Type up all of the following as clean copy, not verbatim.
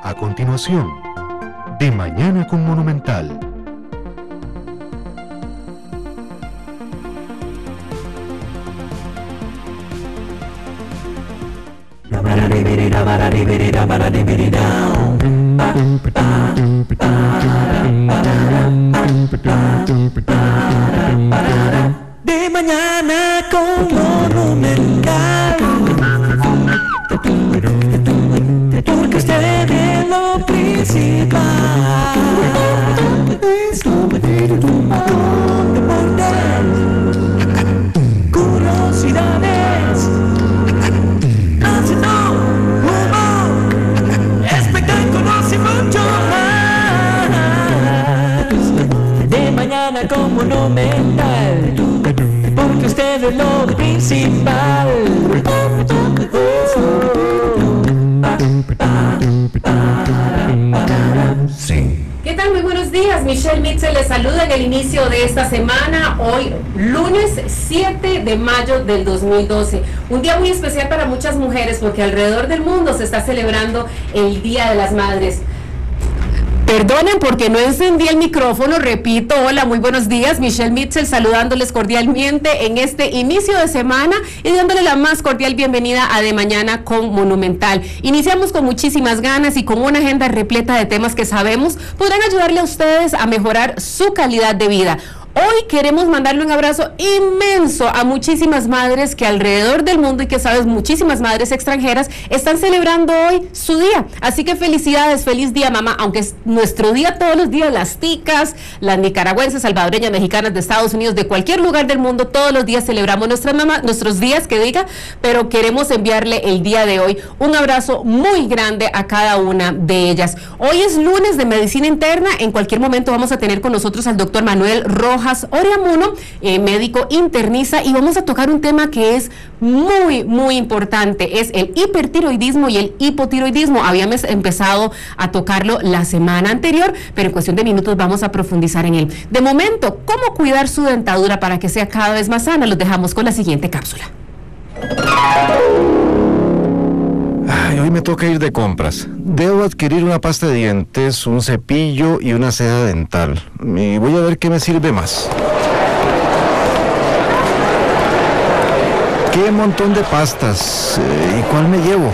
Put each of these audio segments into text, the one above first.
A continuación, De Mañana con Monumental. De mañana con Monumental, porque usted es lo principal. Curiosidades, espectáculos y mucho más. De mañana con Monumental, porque usted es lo principal. Sí. ¿Qué tal? Muy buenos días. Michelle Mitchell les saluda en el inicio de esta semana, hoy lunes 7 de mayo del 2012. Un día muy especial para muchas mujeres porque alrededor del mundo se está celebrando el Día de las Madres. Perdonen porque no encendí el micrófono, repito, hola, muy buenos días, Michelle Mitchell saludándoles cordialmente en este inicio de semana y dándole la más cordial bienvenida a De Mañana con Monumental. Iniciamos con muchísimas ganas y con una agenda repleta de temas que sabemos podrán ayudarle a ustedes a mejorar su calidad de vida. Hoy queremos mandarle un abrazo inmenso a muchísimas madres que alrededor del mundo y que sabes, muchísimas madres extranjeras están celebrando hoy su día. Así que felicidades, feliz día mamá, aunque es nuestro día todos los días, las ticas, las nicaragüenses, salvadoreñas, mexicanas de Estados Unidos, de cualquier lugar del mundo, todos los días celebramos nuestras mamás, nuestros días que diga, pero queremos enviarle el día de hoy un abrazo muy grande a cada una de ellas. Hoy es lunes de medicina interna, en cualquier momento vamos a tener con nosotros al doctor Manuel Rojas Oriamuno, médico internista, y vamos a tocar un tema que es muy importante, es el hipertiroidismo y el hipotiroidismo. Habíamos empezado a tocarlo la semana anterior, pero en cuestión de minutos vamos a profundizar en él. De momento, ¿cómo cuidar su dentadura para que sea cada vez más sana? Los dejamos con la siguiente cápsula. Ay, hoy me toca ir de compras. Debo adquirir una pasta de dientes, un cepillo y una seda dental. Y voy a ver qué me sirve más. ¡Qué montón de pastas! ¿Y cuál me llevo?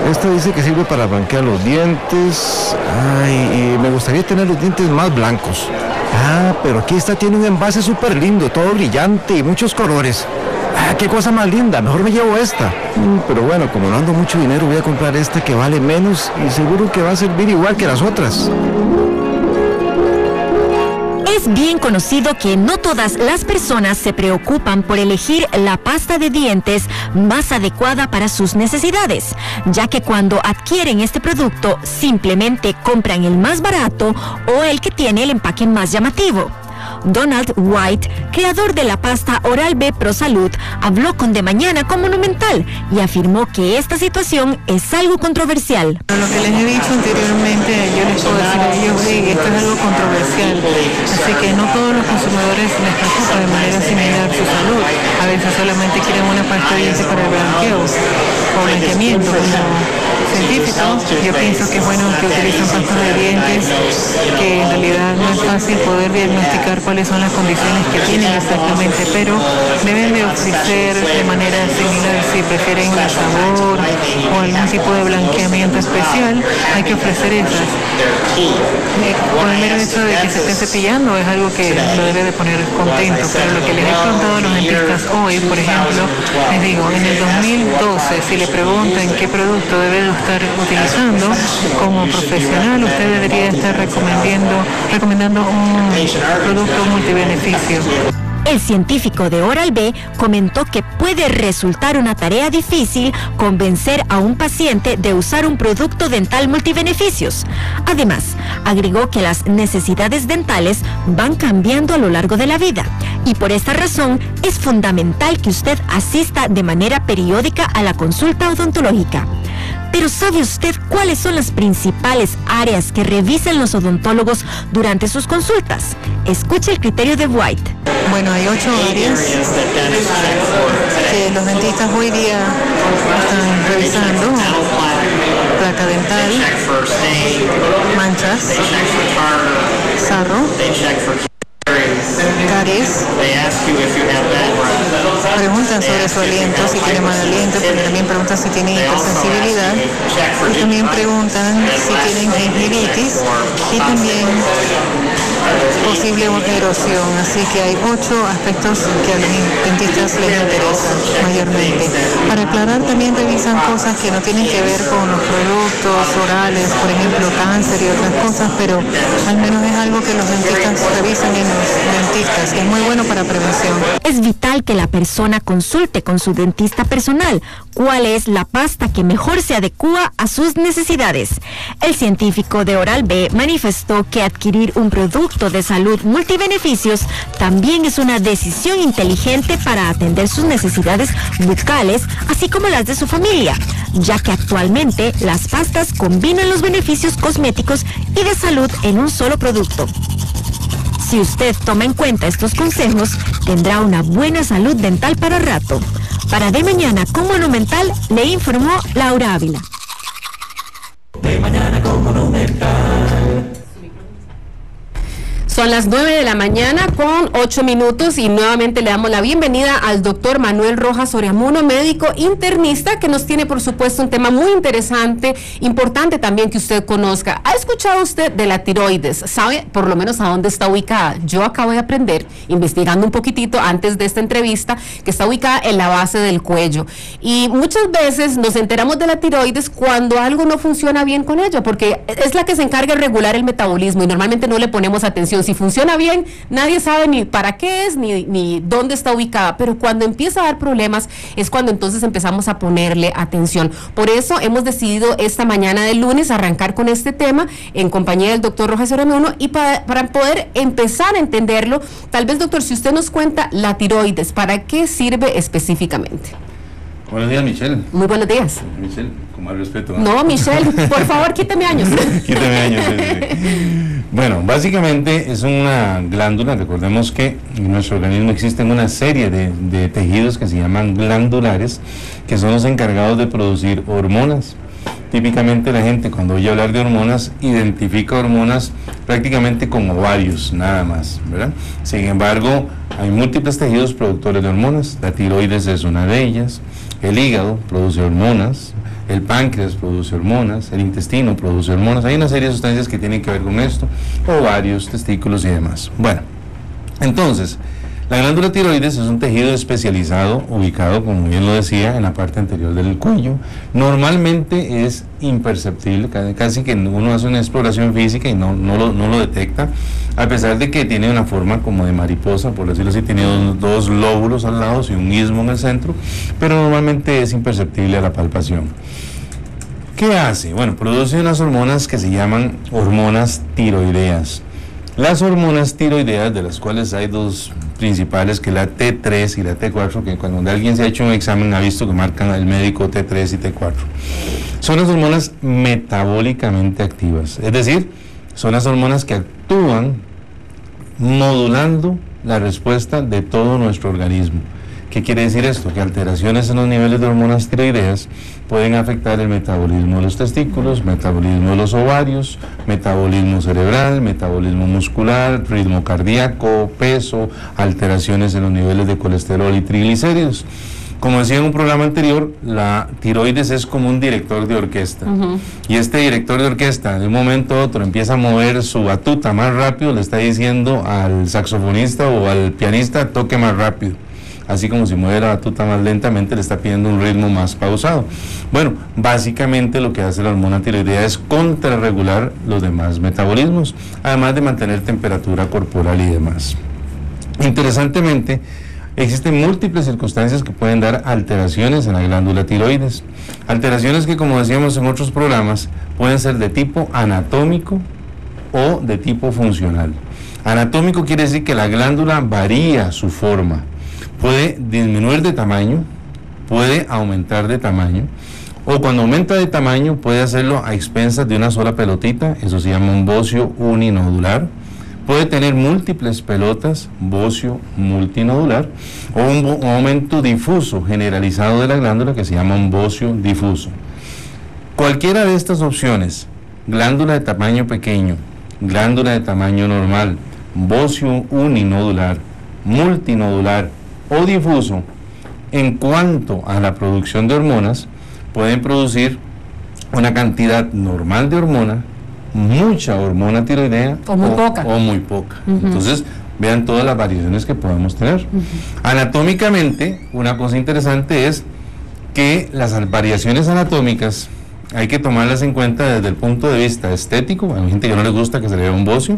Esta dice que sirve para blanquear los dientes. Ay, y me gustaría tener los dientes más blancos. Ah, pero aquí esta tiene un envase súper lindo, todo brillante y muchos colores. ¡Ah, qué cosa más linda! Mejor me llevo esta. Pero bueno, como no ando mucho dinero, voy a comprar esta que vale menos y seguro que va a servir igual que las otras. Es bien conocido que no todas las personas se preocupan por elegir la pasta de dientes más adecuada para sus necesidades, ya que cuando adquieren este producto simplemente compran el más barato o el que tiene el empaque más llamativo. Donald White, creador de la pasta Oral-B Pro Salud, habló con De Mañana con Monumental y afirmó que esta situación es algo controversial. Lo que les he dicho anteriormente, yo les puedo decir a ellos, esto es algo controversial, así que no todos los consumidores les preocupa de manera similar su salud. A veces solamente quieren una pasta de dientes para el blanqueo o blanqueamiento como científicos. Yo pienso que es bueno que utilicen pastas de dientes, que en realidad no es fácil poder diagnosticar cuáles son las condiciones que tienen exactamente, pero deben de ofrecer de manera similar, si prefieren el sabor o algún tipo de blanqueamiento especial, hay que ofrecer esas. Por el mero hecho de que se estén cepillando es algo que lo debe de poner contento, pero lo que les he preguntado a los dentistas hoy, por ejemplo, les digo, en el 2012, si le preguntan qué producto debe de estar utilizando, como profesional usted debería estar recomendando un producto multibeneficio. El científico de Oral-B comentó que puede resultar una tarea difícil convencer a un paciente de usar un producto dental multibeneficios. Además, agregó que las necesidades dentales van cambiando a lo largo de la vida y por esta razón es fundamental que usted asista de manera periódica a la consulta odontológica. Pero ¿sabe usted cuáles son las principales áreas que revisan los odontólogos durante sus consultas? Escuche el criterio de White. Bueno, hay 8 áreas que los dentistas hoy día están revisando. placa dental, manchas, sarro, caries. Preguntan sobre su aliento, si tiene mal aliento, pero también preguntan si tiene hipersensibilidad, y también preguntan si tienen gingivitis y también posible erosión. Así que hay 8 aspectos que a los dentistas les interesan mayormente. Para aclarar, también revisan cosas que no tienen que ver con los productos orales, por ejemplo cáncer y otras cosas, pero al menos es algo que los dentistas revisan en los dentistas, que es muy bueno para prevención. Es vital que la persona consulte con su dentista personal cuál es la pasta que mejor se adecua a sus necesidades. El científico de Oral-B manifestó que adquirir un producto de salud multibeneficios también es una decisión inteligente para atender sus necesidades bucales, así como las de su familia, ya que actualmente las pastas combinan los beneficios cosméticos y de salud en un solo producto. Si usted toma en cuenta estos consejos, tendrá una buena salud dental para rato. Para De Mañana con Monumental, le informó Laura Ávila. De Mañana con Monumental. Son las 9 de la mañana con 8 minutos y nuevamente le damos la bienvenida al doctor Manuel Rojas Oriamuno, médico internista, que nos tiene por supuesto un tema muy interesante, importante también que usted conozca. ¿Ha escuchado usted de la tiroides? ¿Sabe por lo menos a dónde está ubicada? Yo acabo de aprender, investigando un poquitito antes de esta entrevista, que está ubicada en la base del cuello. Y muchas veces nos enteramos de la tiroides cuando algo no funciona bien con ella, porque es la que se encarga de regular el metabolismo y normalmente no le ponemos atención. Si funciona bien, nadie sabe ni para qué es, ni dónde está ubicada, pero cuando empieza a dar problemas es cuando entonces empezamos a ponerle atención. Por eso hemos decidido esta mañana del lunes arrancar con este tema en compañía del doctor Rojas Oriamuno y para poder empezar a entenderlo, tal vez, doctor, si usted nos cuenta la tiroides, ¿para qué sirve específicamente? Buenos días, Michelle. Muy buenos días. Michelle, con más respeto. No, Michelle, por favor, quíteme años. Quíteme años. Sí. Bueno, básicamente es una glándula. Recordemos que en nuestro organismo existen una serie de tejidos que se llaman glandulares, que son los encargados de producir hormonas. Típicamente la gente, cuando oye hablar de hormonas, identifica hormonas prácticamente con ovarios, nada más, ¿verdad? Sin embargo, hay múltiples tejidos productores de hormonas. La tiroides es una de ellas. El hígado produce hormonas, el páncreas produce hormonas, el intestino produce hormonas. Hay una serie de sustancias que tienen que ver con esto, ovarios, testículos y demás. Bueno, entonces, la glándula tiroides es un tejido especializado, ubicado, como bien lo decía, en la parte anterior del cuello. Normalmente es imperceptible, casi que uno hace una exploración física y no lo detecta, a pesar de que tiene una forma como de mariposa, por decirlo así, tiene dos lóbulos al lado y un istmo en el centro, pero normalmente es imperceptible a la palpación. ¿Qué hace? Bueno, produce unas hormonas que se llaman hormonas tiroideas. Las hormonas tiroideas, de las cuales hay dos principales, que la T3 y la T4, que cuando alguien se ha hecho un examen ha visto que marcan al médico T3 y T4. Son las hormonas metabólicamente activas, es decir, son las hormonas que actúan modulando la respuesta de todo nuestro organismo. ¿Qué quiere decir esto? Que alteraciones en los niveles de hormonas tiroideas pueden afectar el metabolismo de los testículos, metabolismo de los ovarios, metabolismo cerebral, metabolismo muscular, ritmo cardíaco, peso, alteraciones en los niveles de colesterol y triglicéridos. Como decía en un programa anterior, la tiroides es como un director de orquesta. Y este director de orquesta, de un momento a otro, empieza a mover su batuta más rápido, le está diciendo al saxofonista o al pianista, toque más rápido. Así como si mueve la batuta más lentamente, le está pidiendo un ritmo más pausado. Bueno, básicamente lo que hace la hormona tiroidea es contrarregular los demás metabolismos, además de mantener temperatura corporal y demás. Interesantemente, existen múltiples circunstancias que pueden dar alteraciones en la glándula tiroides. Alteraciones que, como decíamos en otros programas, pueden ser de tipo anatómico o de tipo funcional. Anatómico quiere decir que la glándula varía su forma. Puede disminuir de tamaño, puede aumentar de tamaño, o cuando aumenta de tamaño puede hacerlo a expensas de una sola pelotita, eso se llama un bocio uninodular. Puede tener múltiples pelotas, bocio multinodular, o un aumento difuso generalizado de la glándula que se llama un bocio difuso. Cualquiera de estas opciones, glándula de tamaño pequeño, glándula de tamaño normal, bocio uninodular, multinodular o difuso, en cuanto a la producción de hormonas, pueden producir una cantidad normal de hormona, mucha hormona tiroidea o muy poca. O muy poca. Entonces, vean todas las variaciones que podemos tener. Anatómicamente, una cosa interesante es que las variaciones anatómicas hay que tomarlas en cuenta desde el punto de vista estético. Hay gente que no les gusta que se le vea un bocio.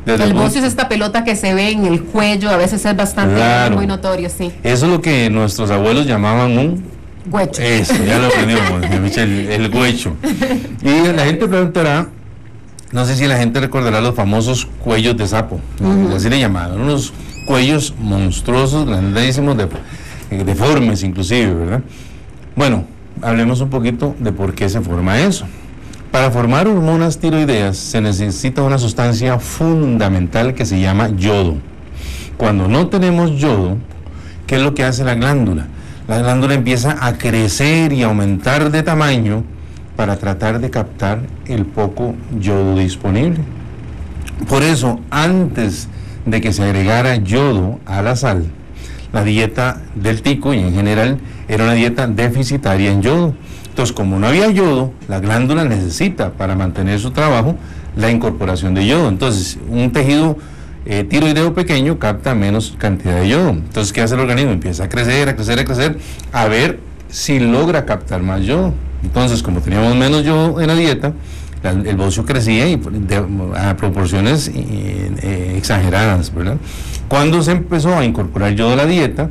El bocio es esta pelota que se ve en el cuello, a veces es bastante muy notorio, sí. Eso es lo que nuestros abuelos llamaban un huecho. Eso, ya lo aprendimos, el huecho. Y la gente preguntará, no sé si la gente recordará los famosos cuellos de sapo, así le llamaban, unos cuellos monstruosos, grandísimos, deformes inclusive, ¿verdad? Bueno, hablemos un poquito de por qué se forma eso. Para formar hormonas tiroideas se necesita una sustancia fundamental que se llama yodo. Cuando no tenemos yodo, ¿qué es lo que hace la glándula? La glándula empieza a crecer y aumentar de tamaño para tratar de captar el poco yodo disponible. Por eso, antes de que se agregara yodo a la sal, la dieta del tico y en general era una dieta deficitaria en yodo. Entonces, como no había yodo, la glándula necesita para mantener su trabajo la incorporación de yodo. Entonces, un tejido tiroideo pequeño capta menos cantidad de yodo. Entonces, ¿qué hace el organismo? Empieza a crecer, a crecer, a crecer, a ver si logra captar más yodo. Entonces, como teníamos menos yodo en la dieta, el bocio crecía y a proporciones exageradas, ¿verdad? Cuando se empezó a incorporar yodo a la dieta,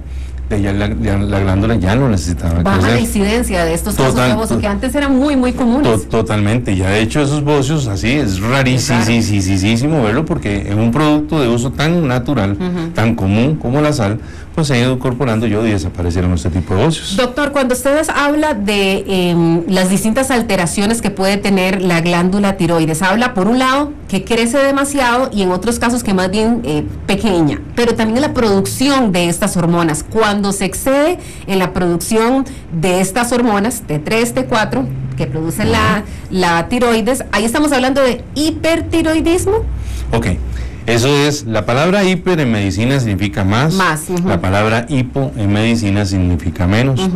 ya la glándula ya no necesitaba baja crecer. La incidencia de estos casos de bocio que antes eran muy comunes. Totalmente, ya de hecho esos bocios así es rarísimo verlo, porque en un producto de uso tan natural, tan común como la sal, pues se ha ido incorporando yodo y desaparecieron este tipo de bocios. Doctor, cuando ustedes habla de las distintas alteraciones que puede tener la glándula tiroides, habla por un lado que crece demasiado y en otros casos que más bien pequeña, pero también la producción de estas hormonas. Cuando se excede en la producción de estas hormonas, T3, T4, que producen la tiroides, ahí estamos hablando de hipertiroidismo. Ok, eso es, la palabra hiper en medicina significa más. La palabra hipo en medicina significa menos.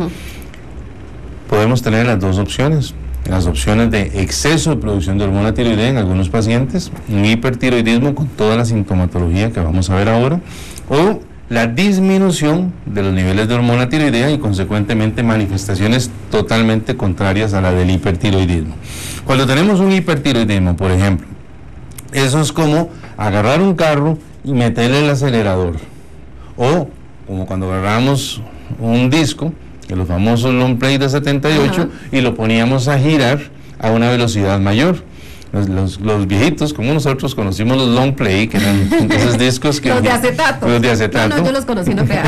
Podemos tener las dos opciones. Las opciones de exceso de producción de hormona tiroidea en algunos pacientes, un hipertiroidismo con toda la sintomatología que vamos a ver ahora, o la disminución de los niveles de hormona tiroidea y consecuentemente manifestaciones totalmente contrarias a la del hipertiroidismo. Cuando tenemos un hipertiroidismo, por ejemplo, eso es como agarrar un carro y meterle el acelerador, o como cuando agarramos un disco, de los famosos long play de 78, y lo poníamos a girar a una velocidad mayor. Los viejitos, como nosotros conocimos los long play, que eran esos discos que... Los de acetato. Los de acetato. No, yo los conocí, no crean.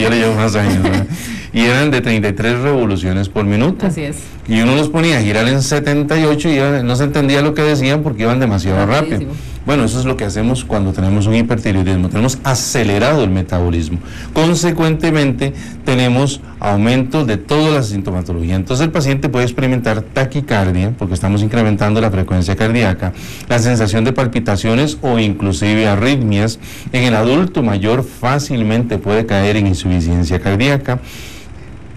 Yo le llevo más años, ¿verdad? Y eran de 33 revoluciones por minuto. Así es. Y uno los ponía a girar en 78 y no se entendía lo que decían porque iban demasiado rápido. Bueno, eso es lo que hacemos cuando tenemos un hipertiroidismo. Tenemos acelerado el metabolismo. Consecuentemente, tenemos aumento de toda la sintomatología. Entonces, el paciente puede experimentar taquicardia, porque estamos incrementando la frecuencia cardíaca, la sensación de palpitaciones o inclusive arritmias. En el adulto mayor fácilmente puede caer en insuficiencia cardíaca,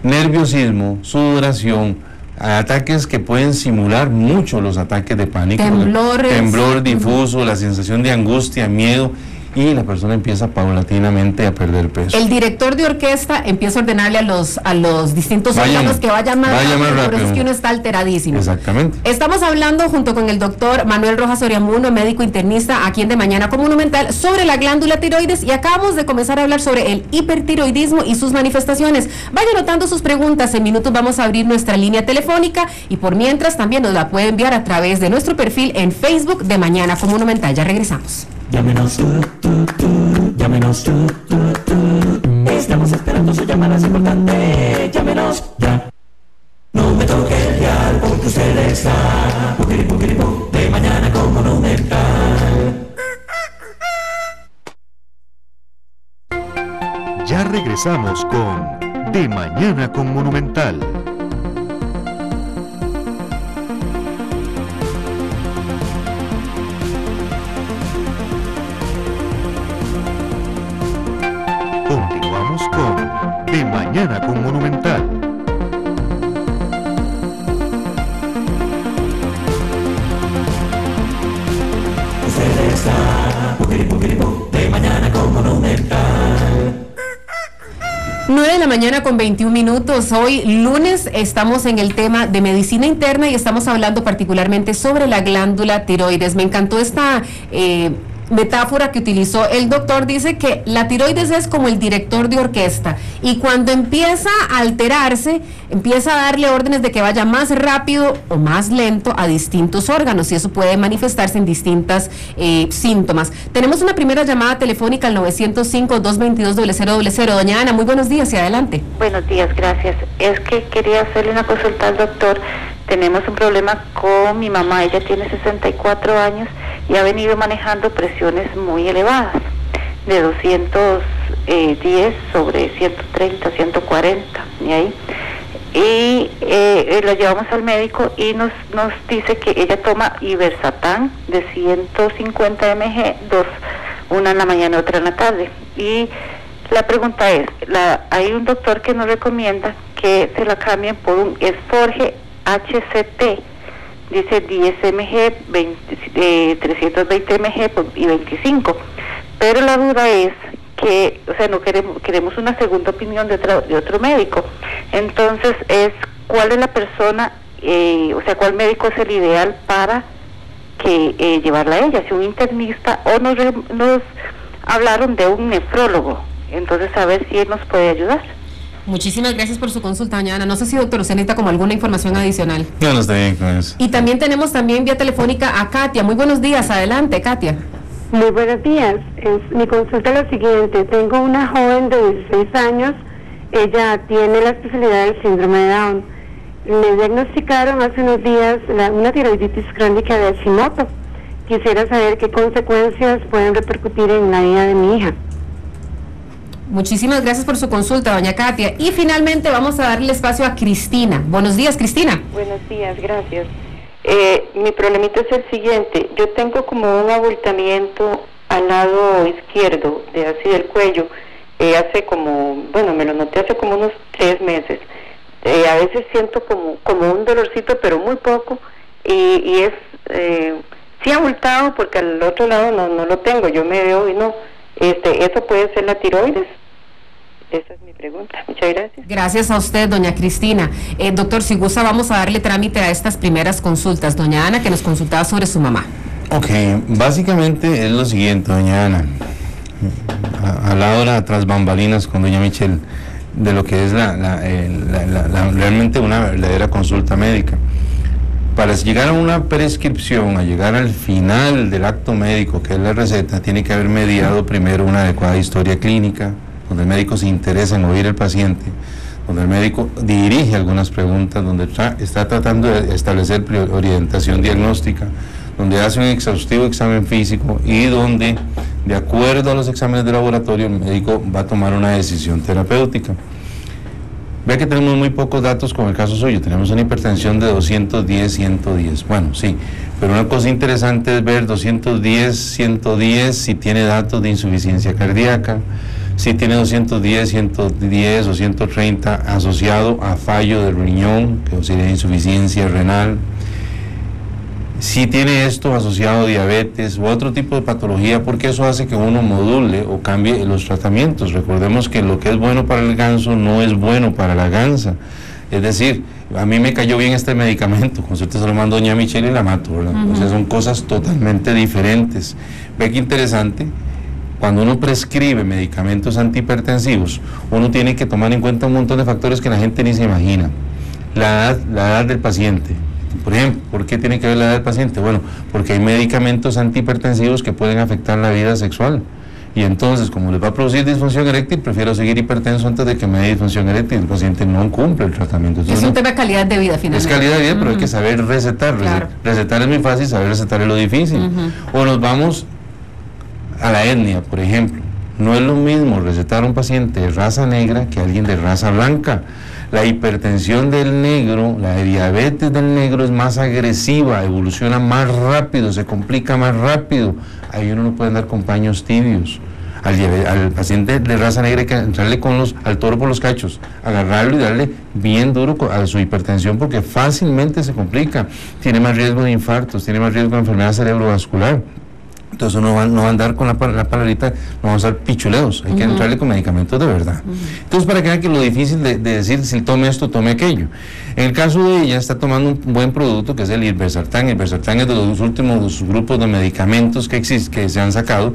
nerviosismo, sudoración, ataques que pueden simular mucho los ataques de pánico, temblor difuso, la sensación de angustia, miedo, y la persona empieza paulatinamente a perder peso. El director de orquesta empieza a ordenarle a los distintos órganos que vayan más rápido, por eso es que uno está alteradísimo. Exactamente. Estamos hablando junto con el doctor Manuel Rojas Oriamuno, médico internista aquí en De Mañana con Monumental, sobre la glándula tiroides, y acabamos de comenzar a hablar sobre el hipertiroidismo y sus manifestaciones. Vaya anotando sus preguntas, en minutos vamos a abrir nuestra línea telefónica, y por mientras también nos la puede enviar a través de nuestro perfil en Facebook De Mañana con Monumental. Ya regresamos. Llámenos, llámenos, estamos esperando su llamada, es importante, llámenos ya. No me toque el dial porque usted está De Mañana con Monumental. Ya regresamos con De Mañana con Monumental. Mañana con Monumental. De mañana con Monumental. 9 de la mañana con 21 minutos. Hoy lunes estamos en el tema de medicina interna y estamos hablando particularmente sobre la glándula tiroides. Me encantó esta metáfora que utilizó el doctor. Dice que la tiroides es como el director de orquesta y cuando empieza a alterarse, empieza a darle órdenes de que vaya más rápido o más lento a distintos órganos y eso puede manifestarse en distintas síntomas. Tenemos una primera llamada telefónica al 905-222-0000. Doña Ana, muy buenos días y adelante. Buenos días, gracias. Es que quería hacerle una consulta al doctor. Tenemos un problema con mi mamá, ella tiene 64 años y ha venido manejando presiones muy elevadas, de 210 sobre 130, 140, y ahí. Y la llevamos al médico y nos dice que ella toma Iversatán de 150 mg, una en la mañana y otra en la tarde. Y la pregunta es, hay un doctor que nos recomienda que se la cambien por un Esforge HCT, dice 10 mg, 320 mg y 25, pero la duda es que, o sea, no queremos una segunda opinión de otro médico. Entonces ¿cuál es la persona, o sea, cuál médico es el ideal para que llevarla a ella? Si un internista o nos hablaron de un nefrólogo, entonces a ver si él nos puede ayudar. Muchísimas gracias por su consulta, doña Ana. No sé si doctor usted necesita como alguna información adicional. No está bien con eso. Y también tenemos vía telefónica a Katia. Muy buenos días, adelante, Katia. Muy buenos días. Mi consulta es la siguiente. Tengo una joven de 16 años. Ella tiene la especialidad del síndrome de Down. Le diagnosticaron hace unos días una tiroiditis crónica de Hashimoto. Quisiera saber qué consecuencias pueden repercutir en la vida de mi hija. Muchísimas gracias por su consulta, doña Katia. Y finalmente vamos a darle espacio a Cristina. Buenos días, Cristina. Buenos días, gracias. Mi problemita es el siguiente. Yo tengo como un abultamiento al lado izquierdo, así del cuello. Hace como, me lo noté hace como unos 3 meses. A veces siento como un dolorcito, pero muy poco. Y es, sí abultado, porque al otro lado no lo tengo. Yo me veo y no. ¿Eso puede ser la tiroides? Esa es mi pregunta. Muchas gracias. Gracias a usted, doña Cristina. Doctor, si gusta, vamos a darle trámite a estas primeras consultas. Doña Ana, que nos consultaba sobre su mamá. Ok, básicamente es lo siguiente, doña Ana. Al lado de tras bambalinas con doña Michelle, de lo que es realmente una verdadera consulta médica. Para llegar a una prescripción, a llegar al final del acto médico, que es la receta, tiene que haber mediado primero una adecuada historia clínica, donde el médico se interesa en oír al paciente, donde el médico dirige algunas preguntas, donde está tratando de establecer orientación diagnóstica, donde hace un exhaustivo examen físico y donde, de acuerdo a los exámenes de laboratorio, el médico va a tomar una decisión terapéutica. Vea que tenemos muy pocos datos con el caso suyo, tenemos una hipertensión de 210, 110, bueno, sí, pero una cosa interesante es ver 210, 110 si tiene datos de insuficiencia cardíaca, si tiene 210, 110 o 130 asociado a fallo del riñón, que sería insuficiencia renal, si tiene esto asociado a diabetes u otro tipo de patología, porque eso hace que uno module o cambie los tratamientos. Recordemos que lo que es bueno para el ganso no es bueno para la gansa. Es decir, a mí me cayó bien este medicamento, con suerte se lo mando doña Michelle y la mato, ¿verdad? O sea, son cosas totalmente diferentes. Ve que interesante, cuando uno prescribe medicamentos antihipertensivos, uno tiene que tomar en cuenta un montón de factores que la gente ni se imagina. La edad del paciente. Por ejemplo, ¿por qué tiene que ver la edad del paciente? Bueno, porque hay medicamentos antihipertensivos que pueden afectar la vida sexual. Y entonces, como les va a producir disfunción eréctil, prefiero seguir hipertenso antes de que me dé disfunción eréctil. El paciente no cumple el tratamiento. Entonces, es un tema de calidad de vida, finalmente. Es calidad de vida, pero hay que saber recetar. Claro. Recetar es muy fácil, saber recetar es lo difícil. O nos vamos a la etnia, por ejemplo. No es lo mismo recetar a un paciente de raza negra que a alguien de raza blanca. La hipertensión del negro, la diabetes del negro es más agresiva, evoluciona más rápido, se complica más rápido. Ahí uno no puede andar con paños tibios. Al paciente de raza negra hay que entrarle al toro por los cachos, agarrarlo y darle bien duro a su hipertensión, porque fácilmente se complica, tiene más riesgo de infartos, tiene más riesgo de enfermedad cerebrovascular. Entonces no va a andar con la palabrita, no va a usar pichuleos, hay que entrarle con medicamentos de verdad. Entonces, para que vean que lo difícil de decir si tome esto, tome aquello. En el caso de ella, está tomando un buen producto que es el irbesartán. El irbesartán es de los últimos grupos de medicamentos que se han sacado,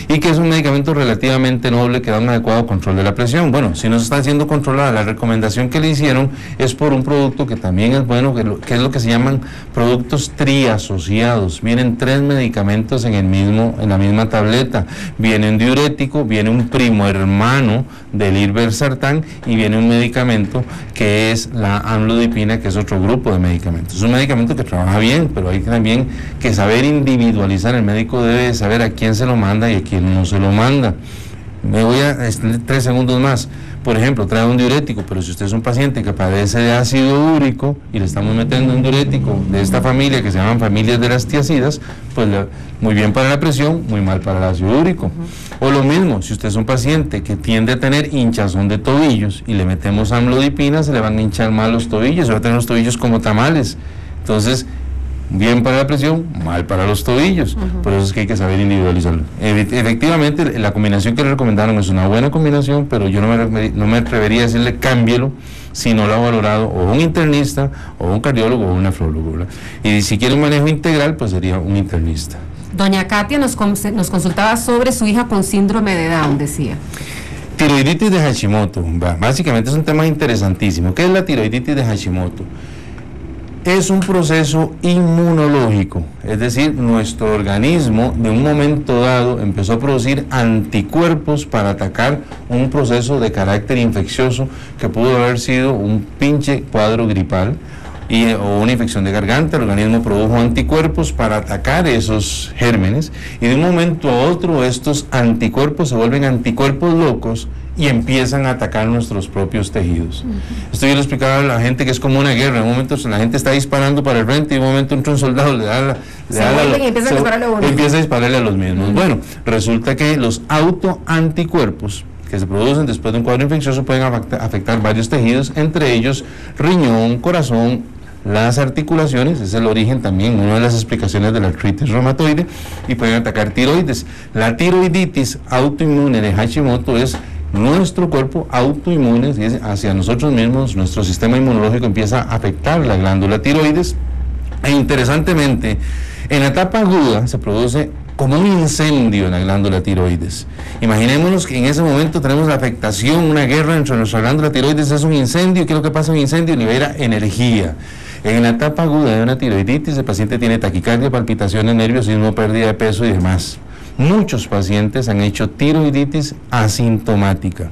y que es un medicamento relativamente noble que da un adecuado control de la presión. Bueno, si no se está haciendo controlada, la recomendación que le hicieron es por un producto que también es bueno, que es lo que se llaman productos triasociados. Vienen 3 medicamentos en la misma tableta. Viene un diurético, viene un primo hermano del irbesartán y viene un medicamento que es la amlodipina, que es otro grupo de medicamentos. Es un medicamento que trabaja bien, pero hay también que saber individualizar. El médico debe saber a quién se lo manda y a quién no se lo manda. Me voy a extender 3 segundos más. Por ejemplo, trae un diurético, pero si usted es un paciente que padece de ácido úrico y le estamos metiendo un diurético de esta familia, que se llaman familias de las tiacidas, pues muy bien para la presión, muy mal para el ácido úrico. O lo mismo, si usted es un paciente que tiende a tener hinchazón de tobillos y le metemos amlodipina, se le van a hinchar mal los tobillos, se va a tener los tobillos como tamales. Entonces, bien para la presión, mal para los tobillos. Por eso es que hay que saber individualizarlo. Efectivamente, la combinación que le recomendaron es una buena combinación, pero yo no me atrevería a decirle cámbielo si no lo ha valorado o un internista, o un cardiólogo, o un nefrólogo, ¿verdad? Y si quiere un manejo integral, pues sería un internista. Doña Katia nos consultaba sobre su hija con síndrome de Down, decía. Tiroiditis de Hashimoto. Básicamente es un tema interesantísimo. ¿Qué es la tiroiditis de Hashimoto? Es un proceso inmunológico, es decir, nuestro organismo de un momento dado empezó a producir anticuerpos para atacar un proceso de carácter infeccioso que pudo haber sido un pinche cuadro gripal o una infección de garganta. El organismo produjo anticuerpos para atacar esos gérmenes, y de un momento a otro estos anticuerpos se vuelven anticuerpos locos y empiezan a atacar nuestros propios tejidos. Esto yo le explicaba a la gente que es como una guerra. En un momento la gente está disparando para el frente y en un momento entra un soldado, empieza a dispararle a los mismos. Bueno, resulta que los autoanticuerpos que se producen después de un cuadro infeccioso pueden afectar varios tejidos, entre ellos riñón, corazón, las articulaciones. Es el origen también, una de las explicaciones de la artritis reumatoide, y pueden atacar tiroides. La tiroiditis autoinmune de Hashimoto es nuestro cuerpo autoinmune hacia nosotros mismos. Nuestro sistema inmunológico empieza a afectar la glándula tiroides, e interesantemente en la etapa aguda se produce como un incendio en la glándula tiroides. Imaginémonos que en ese momento tenemos la afectación, una guerra entre nuestra glándula tiroides, es un incendio. ¿Qué es lo que pasa en un incendio? Libera energía. En la etapa aguda de una tiroiditis, el paciente tiene taquicardia, palpitaciones, nerviosismo, pérdida de peso y demás. Muchos pacientes han hecho tiroiditis asintomática.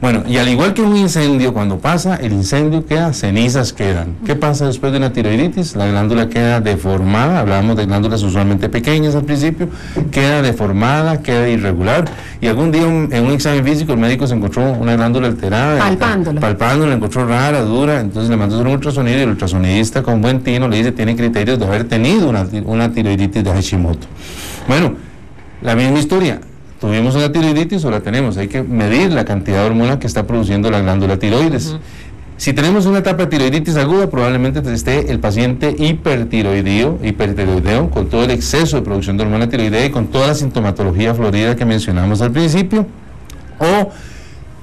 Bueno, y al igual que un incendio, cuando pasa el incendio, cenizas quedan. ¿Qué pasa después de una tiroiditis? La glándula queda deformada. Hablábamos de glándulas usualmente pequeñas al principio. Queda deformada, queda irregular, y algún día en un examen físico el médico se encontró una glándula alterada. Palpándola, encontró rara, dura. Entonces le mandó un ultrasonido, y el ultrasonidista con buen tino le dice: tiene criterios de haber tenido una tiroiditis de Hashimoto. Bueno, la misma historia. ¿Tuvimos una tiroiditis o la tenemos? Hay que medir la cantidad de hormona que está produciendo la glándula tiroides. Si tenemos una etapa de tiroiditis aguda, probablemente esté el paciente hipertiroideo, con todo el exceso de producción de hormona tiroidea y con toda la sintomatología florida que mencionamos al principio. O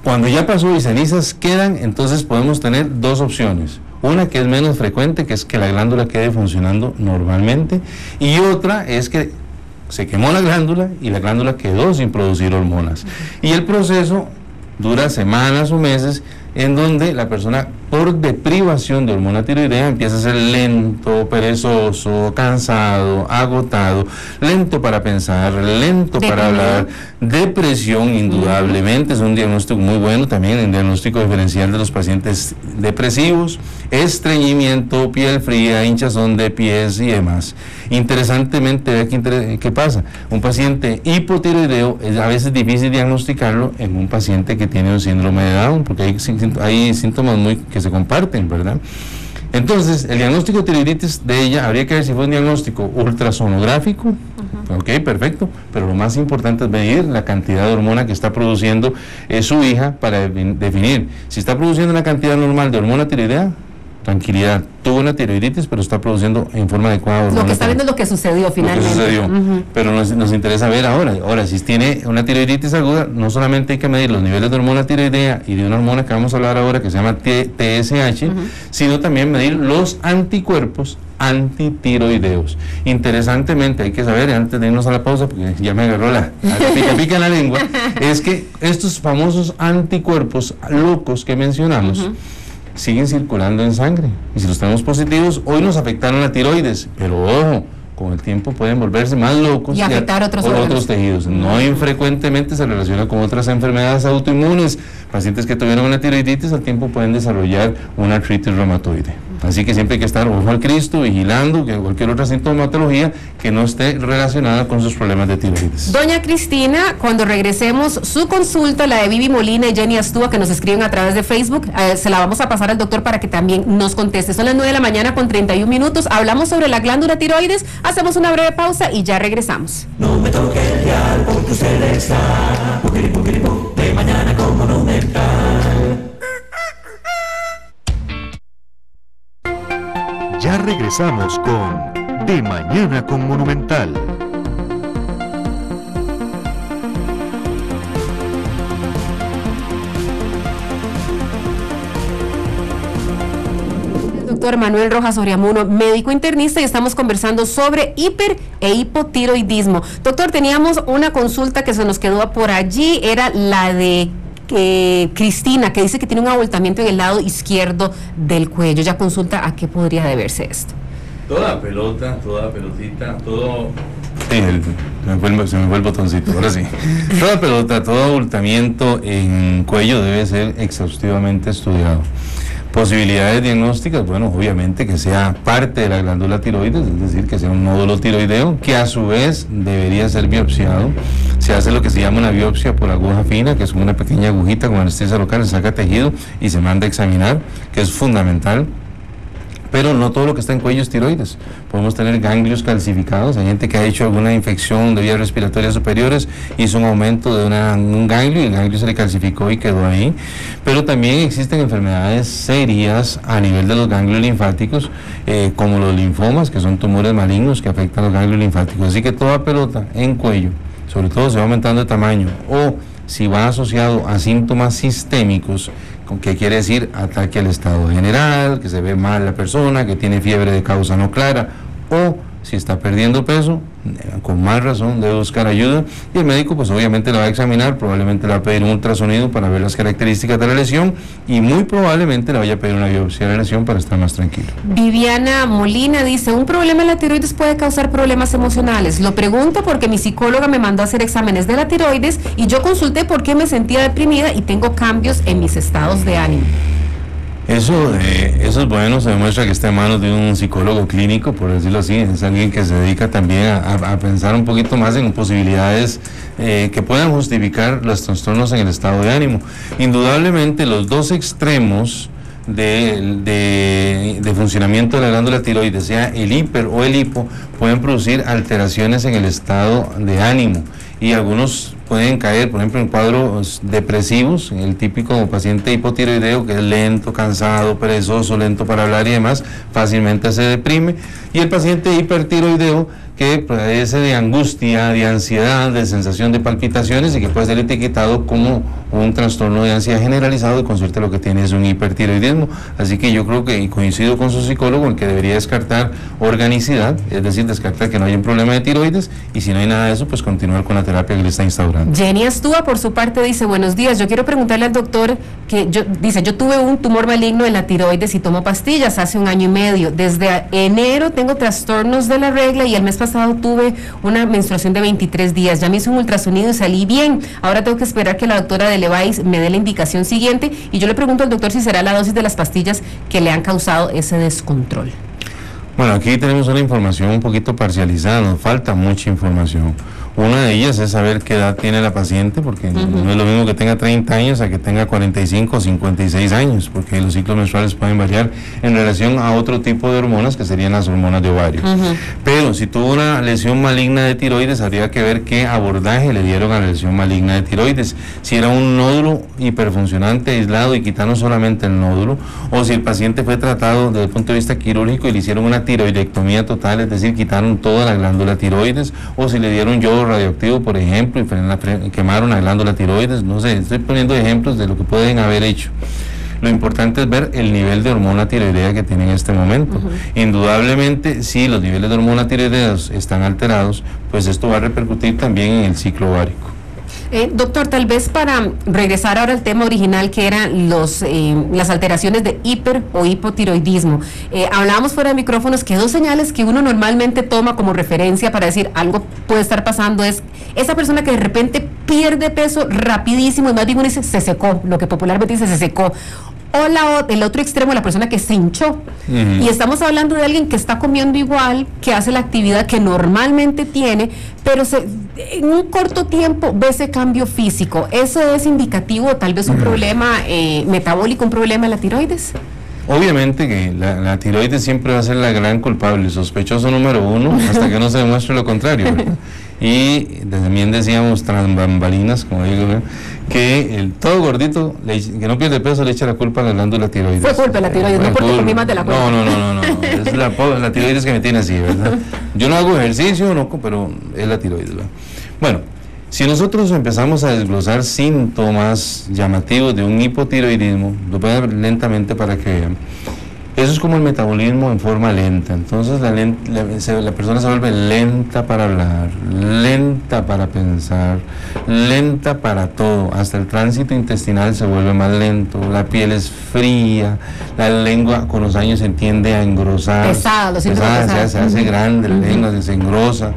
cuando ya pasó y cenizas quedan, entonces podemos tener dos opciones. Una que es menos frecuente, que es que la glándula quede funcionando normalmente, y otra es que se quemó la glándula y la glándula quedó sin producir hormonas. Y el proceso dura semanas o meses, en donde la persona, por deprivación de hormona tiroidea, empieza a ser lento, perezoso, cansado, agotado, lento para pensar, lento para hablar, depresión. Indudablemente es un diagnóstico muy bueno también, el diagnóstico diferencial de los pacientes depresivos, estreñimiento, piel fría, hinchazón de pies y demás. Interesantemente, ¿qué pasa? Un paciente hipotiroideo es a veces difícil diagnosticarlo en un paciente que tiene un síndrome de Down, porque hay síntomas que se comparten, ¿verdad? Entonces, el diagnóstico de tiroiditis de ella habría que ver si fue un diagnóstico ultrasonográfico Ok, perfecto, pero lo más importante es medir la cantidad de hormona que está produciendo su hija para definir si está produciendo una cantidad normal de hormona tiroidea. Tranquilidad, tuvo una tiroiditis, pero está produciendo en forma adecuada. Lo que está viendo es lo que sucedió finalmente. Lo que sucedió, pero nos interesa ver ahora, si tiene una tiroiditis aguda, no solamente hay que medir los niveles de hormona tiroidea y de una hormona que vamos a hablar ahora que se llama TSH, sino también medir los anticuerpos antitiroideos. Interesantemente, hay que saber, antes de irnos a la pausa, porque ya me agarró la pica en la lengua, es que estos famosos anticuerpos locos que mencionamos, siguen circulando en sangre, y si los tenemos positivos, hoy nos afectaron la tiroides, pero ojo, con el tiempo pueden volverse más locos y afectar otros tejidos. No infrecuentemente se relaciona con otras enfermedades autoinmunes. Pacientes que tuvieron una tiroiditis al tiempo pueden desarrollar una artritis reumatoide. Así que siempre hay que estar ojo al Cristo, vigilando que cualquier otra sintomatología que no esté relacionada con sus problemas de tiroides. Doña Cristina, cuando regresemos, su consulta, la de Vivi Molina y Jenny Astúa, que nos escriben a través de Facebook, se la vamos a pasar al doctor para que también nos conteste. Son las 9 de la mañana con 31 minutos. Hablamos sobre la glándula tiroides, hacemos una breve pausa y ya regresamos. No me toque el dial, porque usted está de mañana con Monumental. Ya regresamos con De Mañana con Monumental. Doctor Manuel Rojas Oriamuno, médico internista, y estamos conversando sobre hiper e hipotiroidismo. Doctor, teníamos una consulta que se nos quedó por allí, era la de Cristina, que dice que tiene un abultamiento en el lado izquierdo del cuello. Ella consulta a qué podría deberse esto. Toda pelotita, todo... Sí, se me fue el botoncito, ahora sí. Toda pelota, todo abultamiento en cuello debe ser exhaustivamente estudiado. Posibilidades diagnósticas, bueno, obviamente que sea parte de la glándula tiroides, es decir, que sea un nódulo tiroideo, que a su vez debería ser biopsiado. Se hace lo que se llama una biopsia por aguja fina, que es una pequeña agujita con anestesia local, se saca tejido y se manda a examinar, que es fundamental. Pero no todo lo que está en cuello es tiroides. Podemos tener ganglios calcificados. Hay gente que ha hecho alguna infección de vías respiratorias superiores, hizo un aumento de un ganglio y el ganglio se le calcificó y quedó ahí. Pero también existen enfermedades serias a nivel de los ganglios linfáticos, como los linfomas, que son tumores malignos que afectan los ganglios linfáticos. Así que toda pelota en cuello, sobre todo se va aumentando de tamaño, o si va asociado a síntomas sistémicos, ¿qué quiere decir? Ataque al estado general, que se ve mal la persona, que tiene fiebre de causa no clara, o si está perdiendo peso, con más razón debe buscar ayuda, y el médico pues obviamente la va a examinar, probablemente le va a pedir un ultrasonido para ver las características de la lesión, y muy probablemente le vaya a pedir una biopsia de la lesión para estar más tranquilo. Viviana Molina dice, un problema en la tiroides puede causar problemas emocionales. Lo pregunto porque mi psicóloga me mandó a hacer exámenes de la tiroides y yo consulté por qué me sentía deprimida y tengo cambios en mis estados de ánimo. Eso es bueno, se demuestra que está en manos de un psicólogo clínico, por decirlo así, es alguien que se dedica también a pensar un poquito más en posibilidades que puedan justificar los trastornos en el estado de ánimo. Indudablemente los dos extremos de funcionamiento de la glándula tiroides, sea el hiper o el hipo, pueden producir alteraciones en el estado de ánimo, y algunos pueden caer, por ejemplo, en cuadros depresivos, el típico paciente hipotiroideo que es lento, cansado, perezoso, lento para hablar y demás, fácilmente se deprime, y el paciente hipertiroideo que padece de angustia, de ansiedad, de sensación de palpitaciones y que puede ser etiquetado como un trastorno de ansiedad generalizado, y con suerte lo que tiene es un hipertiroidismo. Así que yo creo que, y coincido con su psicólogo, en que debería descartar organicidad, es decir, descartar que no hay un problema de tiroides, y si no hay nada de eso, pues continuar con la terapia que le está instaurando. Jenny Astúa, por su parte, dice, buenos días, yo quiero preguntarle al doctor que yo tuve un tumor maligno en la tiroides y tomo pastillas hace 1 año y medio. Desde enero tengo trastornos de la regla y el mes pasado tuve una menstruación de 23 días. Ya me hice un ultrasonido y salí bien. Ahora tengo que esperar que la doctora de Levice me dé la indicación siguiente, y yo le pregunto al doctor si será la dosis de las pastillas que le han causado ese descontrol. Bueno, aquí tenemos una información un poquito parcializada, nos falta mucha información. Una de ellas es saber qué edad tiene la paciente, porque no es lo mismo que tenga 30 años a que tenga 45 o 56 años, porque los ciclos menstruales pueden variar en relación a otro tipo de hormonas que serían las hormonas de ovario. Pero si tuvo una lesión maligna de tiroides, habría que ver qué abordaje le dieron a la lesión maligna de tiroides. Si era un nódulo hiperfuncionante aislado y quitaron solamente el nódulo, o si el paciente fue tratado desde el punto de vista quirúrgico y le hicieron una tiroidectomía total, es decir, quitaron toda la glándula tiroides, o si le dieron yodo radioactivo, por ejemplo, y quemaron la glándula tiroides. No sé, estoy poniendo ejemplos de lo que pueden haber hecho. Lo importante es ver el nivel de hormona tiroidea que tiene en este momento. Indudablemente, si los niveles de hormona tiroidea están alterados, pues esto va a repercutir también en el ciclo ovárico. Doctor, tal vez para regresar ahora al tema original, que eran las alteraciones de hiper o hipotiroidismo. Hablábamos fuera de micrófonos que dos señales que uno normalmente toma como referencia para decir algo puede estar pasando es esa persona que de repente pierde peso rapidísimo y más bien uno dice se secó, lo que popularmente dice se secó. O el otro extremo, la persona que se hinchó. Y estamos hablando de alguien que está comiendo igual, que hace la actividad que normalmente tiene, pero en un corto tiempo ve ese cambio físico. ¿Eso es indicativo tal vez un problema metabólico, un problema de la tiroides? Obviamente que la tiroides siempre va a ser la gran culpable, sospechoso número uno, hasta que no se demuestre lo contrario, ¿verdad? Y también decíamos tras bambalinas, como digo, ¿verdad?, que todo gordito que no pierde peso le echa la culpa a la glándula tiroides. Fue culpa de la tiroides, no porque comí más de la cuenta. No, es la tiroides que me tiene así, ¿verdad? Yo no hago ejercicio, pero es la tiroides, ¿verdad? Bueno, si nosotros empezamos a desglosar síntomas llamativos de un hipotiroidismo, lo voy a ver lentamente para que vean. Eso es como el metabolismo en forma lenta. Entonces la persona se vuelve lenta para hablar, lenta para pensar, lenta para todo. Hasta el tránsito intestinal se vuelve más lento, la piel es fría, la lengua con los años se tiende a engrosar. Pesada, se hace grande, la lengua se engrosa,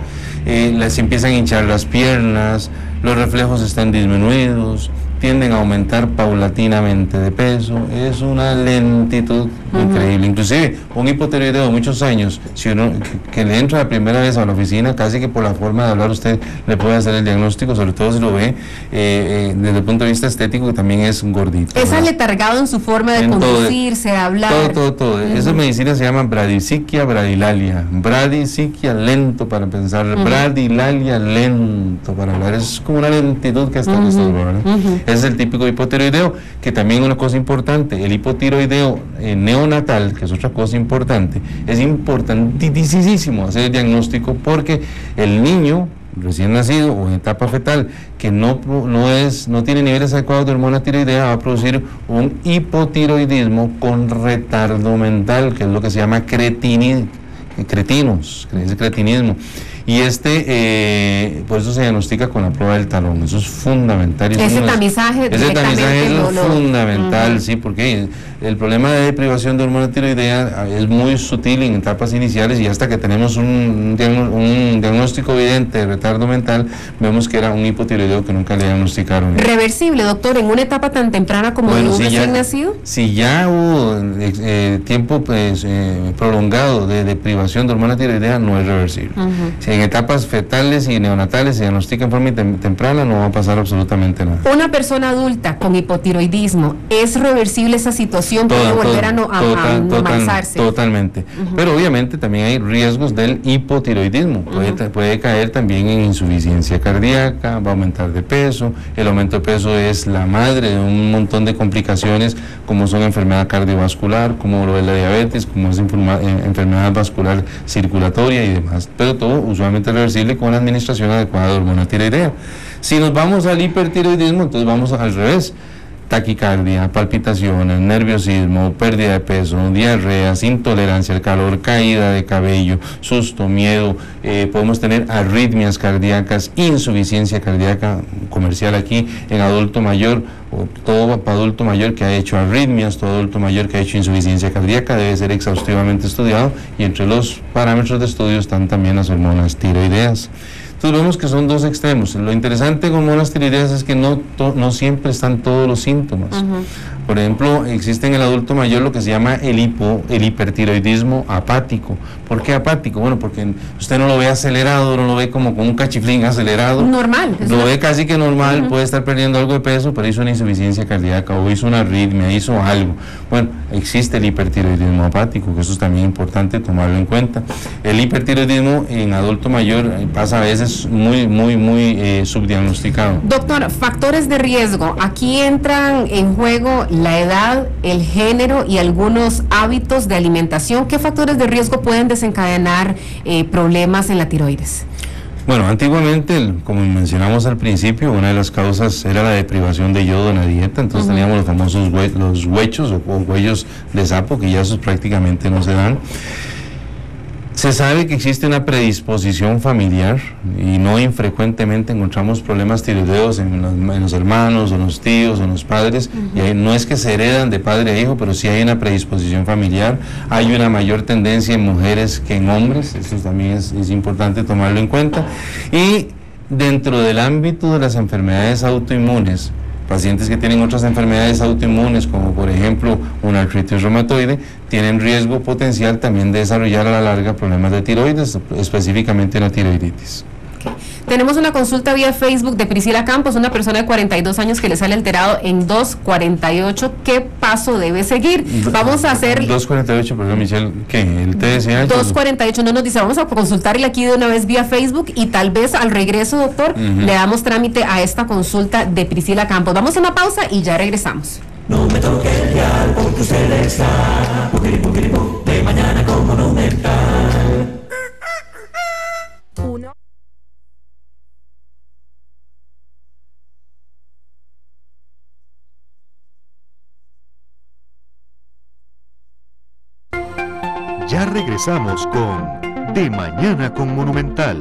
se empiezan a hinchar las piernas, los reflejos están disminuidos, tienden a aumentar paulatinamente de peso. Es una lentitud increíble. Inclusive un hipotiroideo de muchos años, si uno que le entra la primera vez a la oficina, casi que por la forma de hablar usted le puede hacer el diagnóstico, sobre todo si lo ve desde el punto de vista estético, que también es gordito. Es aletargado en su forma de conducirse, de hablar. Todo. Esa medicina se llama bradisiquia, bradilalia. Bradisiquia, lento para pensar, bradilalia, lento para hablar. Es como una lentitud que está en estos, ¿verdad? Es el típico hipotiroideo, que también una cosa importante, el hipotiroideo neonatal, que es otra cosa importante, es importantísimo hacer el diagnóstico, porque el niño recién nacido o en etapa fetal que no tiene niveles adecuados de hormona tiroidea va a producir un hipotiroidismo con retardo mental, que es lo que se llama cretinismo. Y por eso se diagnostica con la prueba del talón. Eso es fundamental. Ese tamizaje es fundamental, sí, porque el problema de privación de hormona tiroidea es muy sutil en etapas iniciales, y hasta que tenemos un diagnóstico evidente de retardo mental, vemos que era un hipotiroideo que nunca le diagnosticaron. ¿Reversible, doctor, en una etapa tan temprana como de un recién nacido? Si ya hubo tiempo prolongado de privación de hormona tiroidea, no es reversible. Si en etapas fetales y neonatales se diagnostica en forma temprana, no va a pasar absolutamente nada. Una persona adulta con hipotiroidismo, ¿es reversible esa situación? ¿Puede volver a normalizarse? Totalmente. Pero obviamente también hay riesgos del hipotiroidismo. Puede caer también en insuficiencia cardíaca, va a aumentar de peso. El aumento de peso es la madre de un montón de complicaciones, como son enfermedad cardiovascular, como lo es la diabetes, como es enfermedad vascular circulatoria y demás. Pero todo usualmente reversible con la administración adecuada de hormona tiroidea. Si nos vamos al hipertiroidismo, entonces vamos al revés: taquicardia, palpitaciones, nerviosismo, pérdida de peso, diarreas, intolerancia al calor, caída de cabello, susto, miedo, podemos tener arritmias cardíacas, insuficiencia cardíaca comercial aquí en adulto mayor, o todo adulto mayor que ha hecho arritmias, todo adulto mayor que ha hecho insuficiencia cardíaca debe ser exhaustivamente estudiado, y entre los parámetros de estudio están también las hormonas tiroideas. Entonces vemos que son dos extremos. Lo interesante con hormonas tiroideas es que no siempre están todos los síntomas. Por ejemplo, existe en el adulto mayor lo que se llama el hipertiroidismo apático. ¿Por qué apático? Bueno, porque usted no lo ve acelerado, no lo ve como con un cachiflín acelerado. Normal. Lo ve casi que normal, puede estar perdiendo algo de peso, pero hizo una insuficiencia cardíaca o hizo una arritmia, hizo algo. Bueno, existe el hipertiroidismo apático, que eso es también importante tomarlo en cuenta. El hipertiroidismo en adulto mayor pasa a veces muy subdiagnosticado. Doctor, factores de riesgo. Aquí entran en juego la edad, el género y algunos hábitos de alimentación. ¿Qué factores de riesgo pueden desencadenar problemas en la tiroides? Bueno, antiguamente, como mencionamos al principio, una de las causas era la deprivación de yodo en la dieta, entonces teníamos los famosos los huechos o huellos de sapo, que ya esos prácticamente no se dan. Se sabe que existe una predisposición familiar y no infrecuentemente encontramos problemas tiroideos en los hermanos, o en los tíos, o en los padres, y ahí no es que se heredan de padre a hijo, pero sí hay una predisposición familiar. Hay una mayor tendencia en mujeres que en hombres, eso también es importante tomarlo en cuenta. Y dentro del ámbito de las enfermedades autoinmunes, pacientes que tienen otras enfermedades autoinmunes, como por ejemplo una artritis reumatoide, tienen riesgo potencial también de desarrollar a la larga problemas de tiroides, específicamente la tiroiditis. Tenemos una consulta vía Facebook de Priscila Campos, una persona de 42 años que le sale alterado en 2:48. ¿Qué paso debe seguir? Vamos a hacer... 2:48, perdón, Michelle, ¿qué? ¿El TSH? 2:48, no nos dice, vamos a consultarle aquí de una vez vía Facebook y tal vez al regreso, doctor, le damos trámite a esta consulta de Priscila Campos. Vamos a una pausa y ya regresamos. No me toque el dial porque usted está de mañana con Monumental. Ya regresamos con De Mañana con Monumental.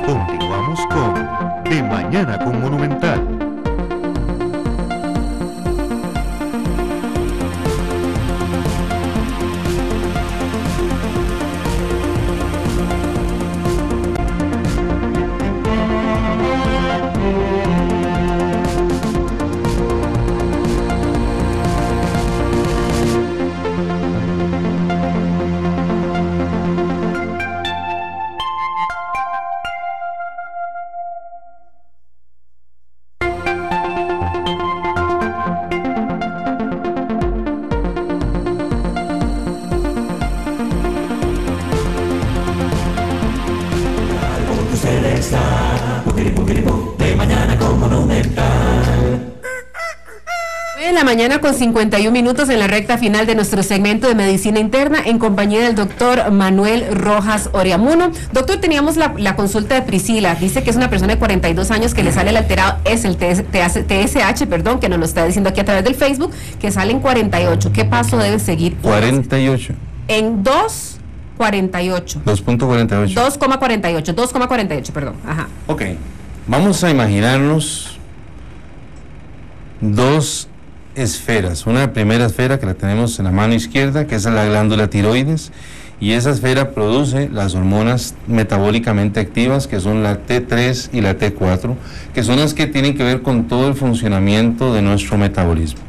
Continuamos con De Mañana con Monumental. De mañana con Monumental. En la mañana con 51 minutos en la recta final de nuestro segmento de medicina interna en compañía del doctor Manuel Rojas Oriamuno. Doctor, teníamos la consulta de Priscila. Dice que es una persona de 42 años que le sale el alterado, es el TSH, perdón, que nos lo está diciendo aquí a través del Facebook, que sale en 48. ¿Qué paso debe seguir? 48. En 2:48. 2.48. 2,48, perdón. Ajá. Ok, vamos a imaginarnos dos esferas. Una primera esfera que la tenemos en la mano izquierda, que es la glándula tiroides, y esa esfera produce las hormonas metabólicamente activas, que son la T3 y la T4, que son las que tienen que ver con todo el funcionamiento de nuestro metabolismo.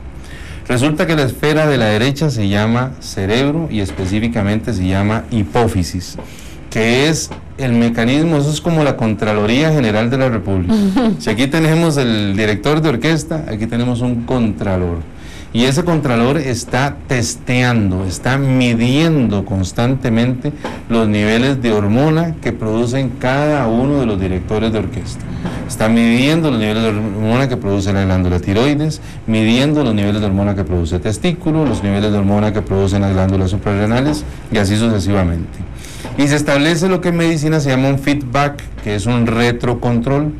Resulta que la esfera de la derecha se llama cerebro y específicamente se llama hipófisis, que es el mecanismo, eso es como la Contraloría General de la República. Si aquí tenemos el director de orquesta, aquí tenemos un contralor. Y ese contralor está testeando, está midiendo constantemente los niveles de hormona que producen cada uno de los directores de orquesta. Está midiendo los niveles de hormona que produce la glándula tiroides, midiendo los niveles de hormona que produce el testículo, los niveles de hormona que producen las glándulas suprarrenales y así sucesivamente. Y se establece lo que en medicina se llama un feedback, que es un retrocontrol.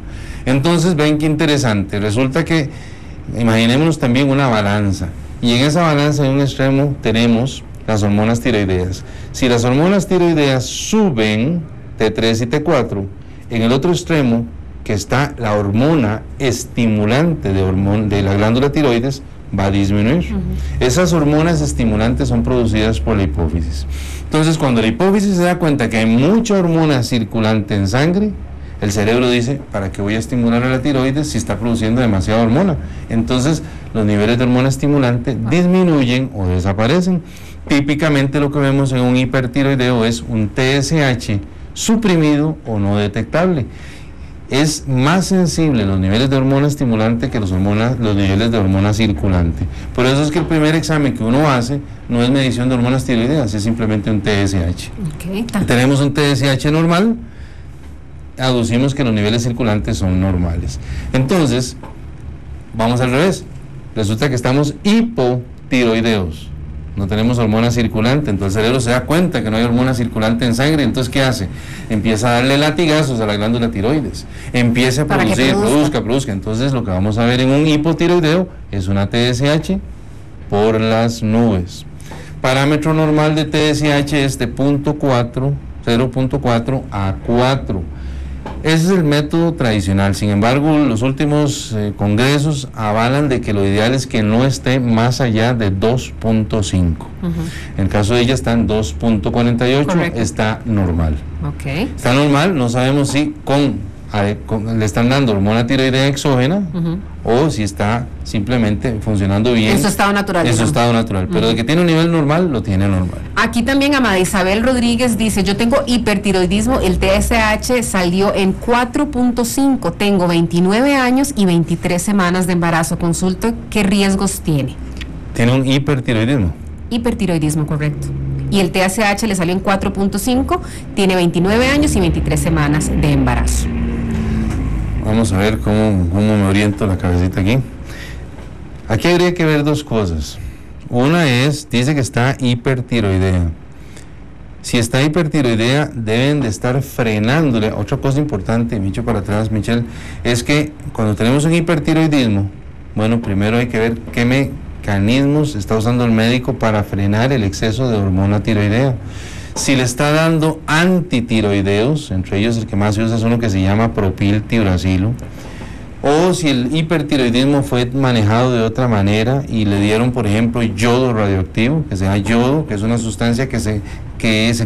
Entonces, ven qué interesante, resulta que imaginémonos también una balanza, y en esa balanza en un extremo tenemos las hormonas tiroideas. Si las hormonas tiroideas suben, T3 y T4, en el otro extremo, que está la hormona estimulante de la glándula tiroides va a disminuir. Esas hormonas estimulantes son producidas por la hipófisis. Entonces, cuando la hipófisis se da cuenta que hay mucha hormona circulante en sangre, el cerebro dice, ¿para qué voy a estimular a la tiroides si está produciendo demasiada hormona? Entonces, los niveles de hormona estimulante disminuyen o desaparecen. Típicamente lo que vemos en un hipertiroideo es un TSH suprimido o no detectable. Es más sensible los niveles de hormona estimulante que los niveles de hormona circulante. Por eso es que el primer examen que uno hace no es medición de hormonas tiroideas, es simplemente un TSH. Tenemos un TSH normal, aducimos que los niveles circulantes son normales. Entonces, vamos al revés. Resulta que estamos hipotiroideos. No tenemos hormona circulante, entonces el cerebro se da cuenta que no hay hormona circulante en sangre, entonces ¿qué hace? Empieza a darle latigazos a la glándula tiroides, empieza a producir, produzca. Entonces lo que vamos a ver en un hipotiroideo es una TSH por las nubes. Parámetro normal de TSH es de 0.4 a 4. Ese es el método tradicional. Sin embargo, los últimos congresos avalan de que lo ideal es que no esté más allá de 2.5. En el caso de ella está en 2.48, está normal. Está normal, no sabemos si le están dando hormona tiroidea exógena o si está simplemente funcionando bien. En su estado natural. En su estado natural, pero de que tiene un nivel normal, lo tiene normal. Aquí también Amada Isabel Rodríguez dice, yo tengo hipertiroidismo, el TSH salió en 4.5, tengo 29 años y 23 semanas de embarazo, consulto, ¿qué riesgos tiene? Tiene un hipertiroidismo. Hipertiroidismo, correcto. Y el TSH le salió en 4.5, tiene 29 años y 23 semanas de embarazo. Vamos a ver cómo me oriento la cabecita aquí. Aquí habría que ver dos cosas. Una es, dice que está hipertiroidea. Si está hipertiroidea, deben de estar frenándole. Otra cosa importante, me echo para atrás, Michelle, es que cuando tenemos un hipertiroidismo, bueno, primero hay que ver qué mecanismos está usando el médico para frenar el exceso de hormona tiroidea. Si le está dando antitiroideos, entre ellos el que más se usa es uno que se llama propiltiuracilo, o si el hipertiroidismo fue manejado de otra manera y le dieron, por ejemplo, yodo radioactivo, que se llama yodo, que es una sustancia que se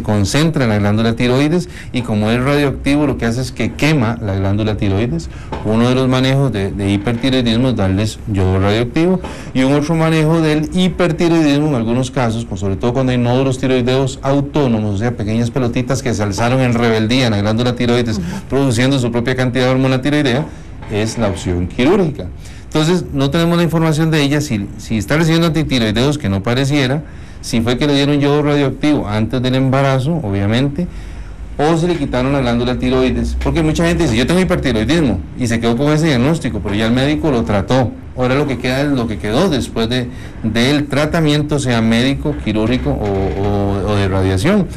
concentra en la glándula tiroides, y como es radioactivo lo que hace es que quema la glándula tiroides. Uno de los manejos de hipertiroidismo es darles yodo radioactivo, y un otro manejo del hipertiroidismo en algunos casos, sobre todo cuando hay nódulos tiroideos autónomos, o sea, pequeñas pelotitas que se alzaron en rebeldía en la glándula tiroides, produciendo su propia cantidad de hormona tiroidea, es la opción quirúrgica. Entonces no tenemos la información de ella si está recibiendo antitiroideos, que no pareciera, si fue que le dieron yodo radioactivo antes del embarazo, obviamente, o si le quitaron la glándula tiroides, porque mucha gente dice, yo tengo hipertiroidismo, y se quedó con ese diagnóstico, pero ya el médico lo trató. Ahora lo que queda es lo que quedó después del tratamiento, sea médico, quirúrgico o de radiación.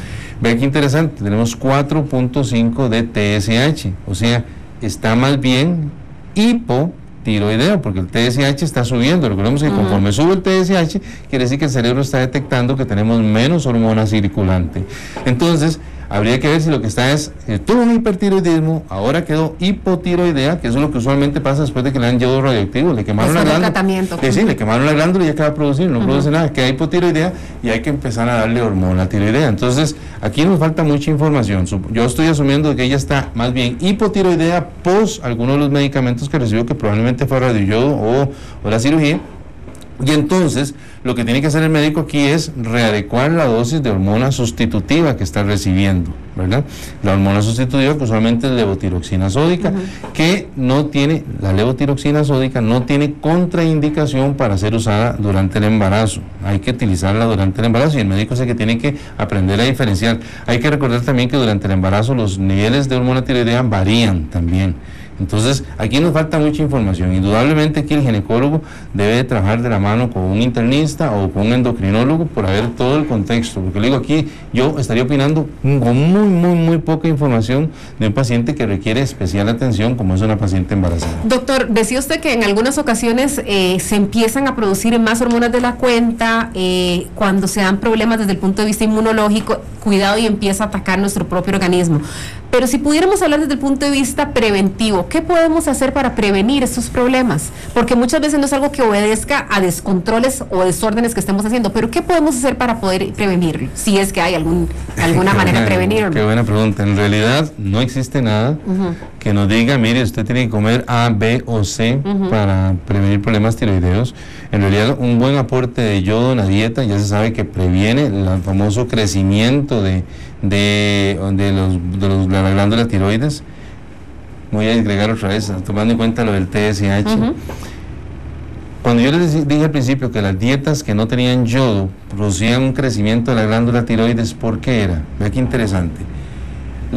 Ve qué interesante, tenemos 4.5 de TSH, o sea, está más bien hipotiroideo, porque el TSH está subiendo. Recordemos que conforme sube el TSH, quiere decir que el cerebro está detectando que tenemos menos hormona circulante. Entonces, habría que ver si lo que está es, tuvo un hipertiroidismo, ahora quedó hipotiroidea, que eso es lo que usualmente pasa después de que le dan yodo radioactivo, le quemaron la glándula. Sí, le quemaron la glándula y ya acaba de producir, no produce nada, queda hipotiroidea y hay que empezar a darle hormona tiroidea. Entonces, aquí nos falta mucha información. Yo estoy asumiendo que ella está más bien hipotiroidea post algunos de los medicamentos que recibió, que probablemente fue radioyodo o la cirugía. Y entonces, lo que tiene que hacer el médico aquí es readecuar la dosis de hormona sustitutiva que está recibiendo, ¿verdad? La hormona sustitutiva, que usualmente es levotiroxina sódica, que no tiene, la levotiroxina sódica no tiene contraindicación para ser usada durante el embarazo. Hay que utilizarla durante el embarazo y el médico es el que tiene que aprender a diferenciar. Hay que recordar también que durante el embarazo los niveles de hormona tiroidea varían también. Entonces, aquí nos falta mucha información. Indudablemente aquí el ginecólogo debe de trabajar de la mano con un internista o con un endocrinólogo por ver todo el contexto, porque le digo, aquí yo estaría opinando con muy poca información de un paciente que requiere especial atención, como es una paciente embarazada. Doctor, decía usted que en algunas ocasiones se empiezan a producir más hormonas de la cuenta cuando se dan problemas desde el punto de vista inmunológico, cuidado, y empieza a atacar nuestro propio organismo. Pero si pudiéramos hablar desde el punto de vista preventivo, ¿qué podemos hacer para prevenir estos problemas? Porque muchas veces no es algo que obedezca a descontroles o desórdenes que estemos haciendo, pero ¿qué podemos hacer para poder prevenirlo? Si es que hay alguna manera de prevenirlo. Qué buena pregunta. En realidad no existe nada que nos diga, mire, usted tiene que comer A, B o C para prevenir problemas tiroideos. En realidad un buen aporte de yodo en la dieta ya se sabe que previene el famoso crecimiento de la glándula tiroides. Voy a agregar otra vez, tomando en cuenta lo del TSH. Cuando yo les dije al principio que las dietas que no tenían yodo producían un crecimiento de la glándula tiroides, ¿por qué era? Vea qué interesante.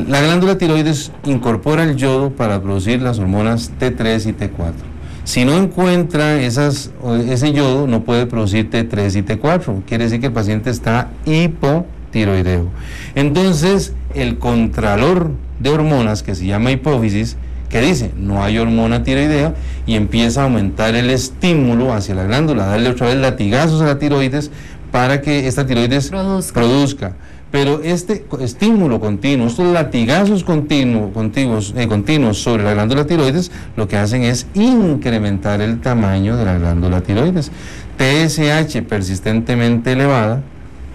La glándula tiroides incorpora el yodo para producir las hormonas T3 y T4. Si no encuentra ese yodo, no puede producir T3 y T4. Quiere decir que el paciente está hipotiroideo. Entonces, el contralor de hormonas, que se llama hipófisis, que dice, no hay hormona tiroidea, y empieza a aumentar el estímulo hacia la glándula, darle otra vez latigazos a la tiroides para que esta tiroides produzca. Pero este estímulo continuo, estos latigazos continuos sobre la glándula tiroides, lo que hacen es incrementar el tamaño de la glándula tiroides. TSH persistentemente elevada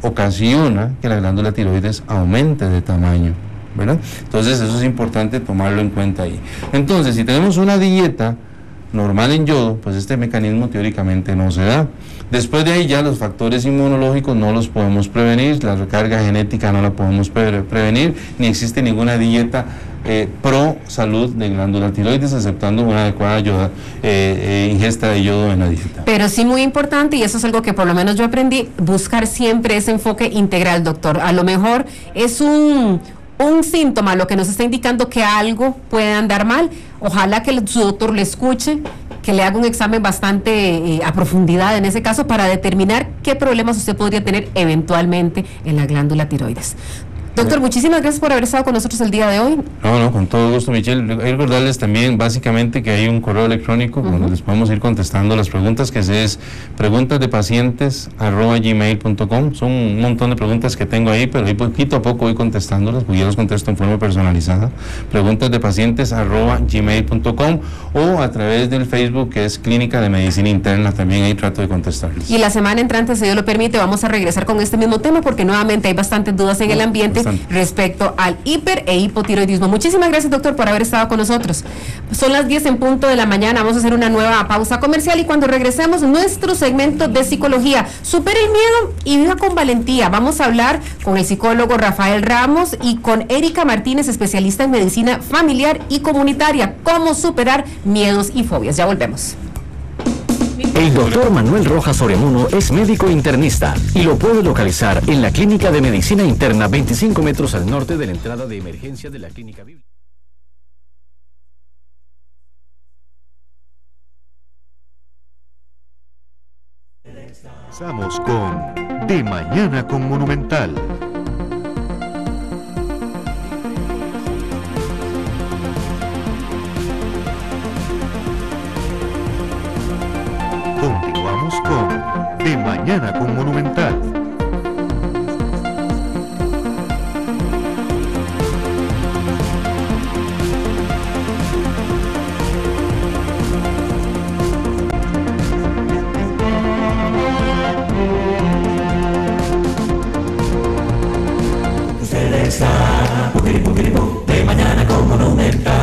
ocasiona que la glándula tiroides aumente de tamaño, ¿verdad? Entonces eso es importante tomarlo en cuenta ahí. Entonces, si tenemos una dieta normal en yodo, pues este mecanismo teóricamente no se da. Después de ahí ya los factores inmunológicos no los podemos prevenir, la recarga genética no la podemos prevenir, ni existe ninguna dieta pro salud de glándula tiroides, aceptando una adecuada ingesta de yodo en la dieta. Pero sí muy importante, y eso es algo que por lo menos yo aprendí, buscar siempre ese enfoque integral, doctor. A lo mejor es un síntoma lo que nos está indicando que algo puede andar mal. Ojalá que su doctor le escuche, que le haga un examen bastante a profundidad en ese caso para determinar qué problemas usted podría tener eventualmente en la glándula tiroides. Doctor, muchísimas gracias por haber estado con nosotros el día de hoy. No, con todo gusto, Michelle. Recordarles también básicamente que hay un correo electrónico donde les podemos ir contestando las preguntas, que es preguntasdepacientes@gmail.com. Son un montón de preguntas que tengo ahí, pero ahí poquito a poco voy contestándolas, porque yo las contesto en forma personalizada. Preguntasdepacientes@gmail.com, o a través del Facebook, que es Clínica de Medicina Interna, también ahí trato de contestarles. Y la semana entrante, si Dios lo permite, vamos a regresar con este mismo tema, porque nuevamente hay bastantes dudas en el ambiente respecto al hiper e hipotiroidismo. Muchísimas gracias, doctor, por haber estado con nosotros. Son las 10 en punto de la mañana. Vamos a hacer una nueva pausa comercial y cuando regresemos, nuestro segmento de psicología. Supera el miedo y viva con valentía. Vamos a hablar con el psicólogo Rafael Ramos y con Erika Martínez, especialista en medicina familiar y comunitaria. Cómo superar miedos y fobias. Ya volvemos. El doctor Manuel Rojas Oremuno es médico internista y lo puede localizar en la Clínica de Medicina Interna, 25 metros al norte de la entrada de emergencia de la Clínica Bíblica. Empezamos con De Mañana con Monumental. Continuamos con De Mañana con Monumental. Usted está de Mañana con Monumental.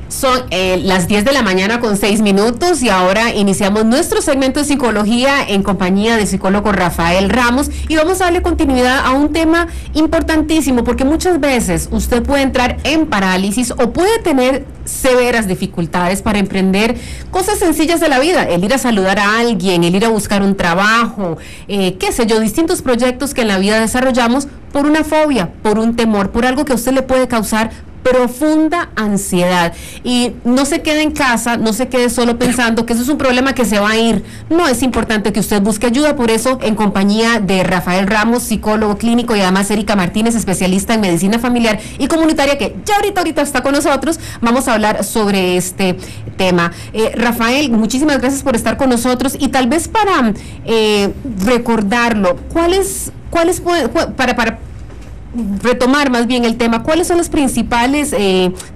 Son las 10 de la mañana con 6 minutos y ahora iniciamos nuestro segmento de psicología en compañía del psicólogo Rafael Ramos y vamos a darle continuidad a un tema importantísimo, porque muchas veces usted puede entrar en parálisis o puede tener severas dificultades para emprender cosas sencillas de la vida, el ir a saludar a alguien, el ir a buscar un trabajo, qué sé yo, distintos proyectos que en la vida desarrollamos por una fobia, por un temor, por algo que a usted le puede causar profunda ansiedad. Y no se quede en casa, no se quede solo pensando que eso es un problema que se va a ir. No, es importante que usted busque ayuda. Por eso, en compañía de Rafael Ramos, psicólogo clínico, y además Erika Martínez, especialista en medicina familiar y comunitaria, que ya ahorita está con nosotros, vamos a hablar sobre este tema. Rafael, muchísimas gracias por estar con nosotros y tal vez para recordarlo, para retomar más bien el tema, ¿cuáles son los principales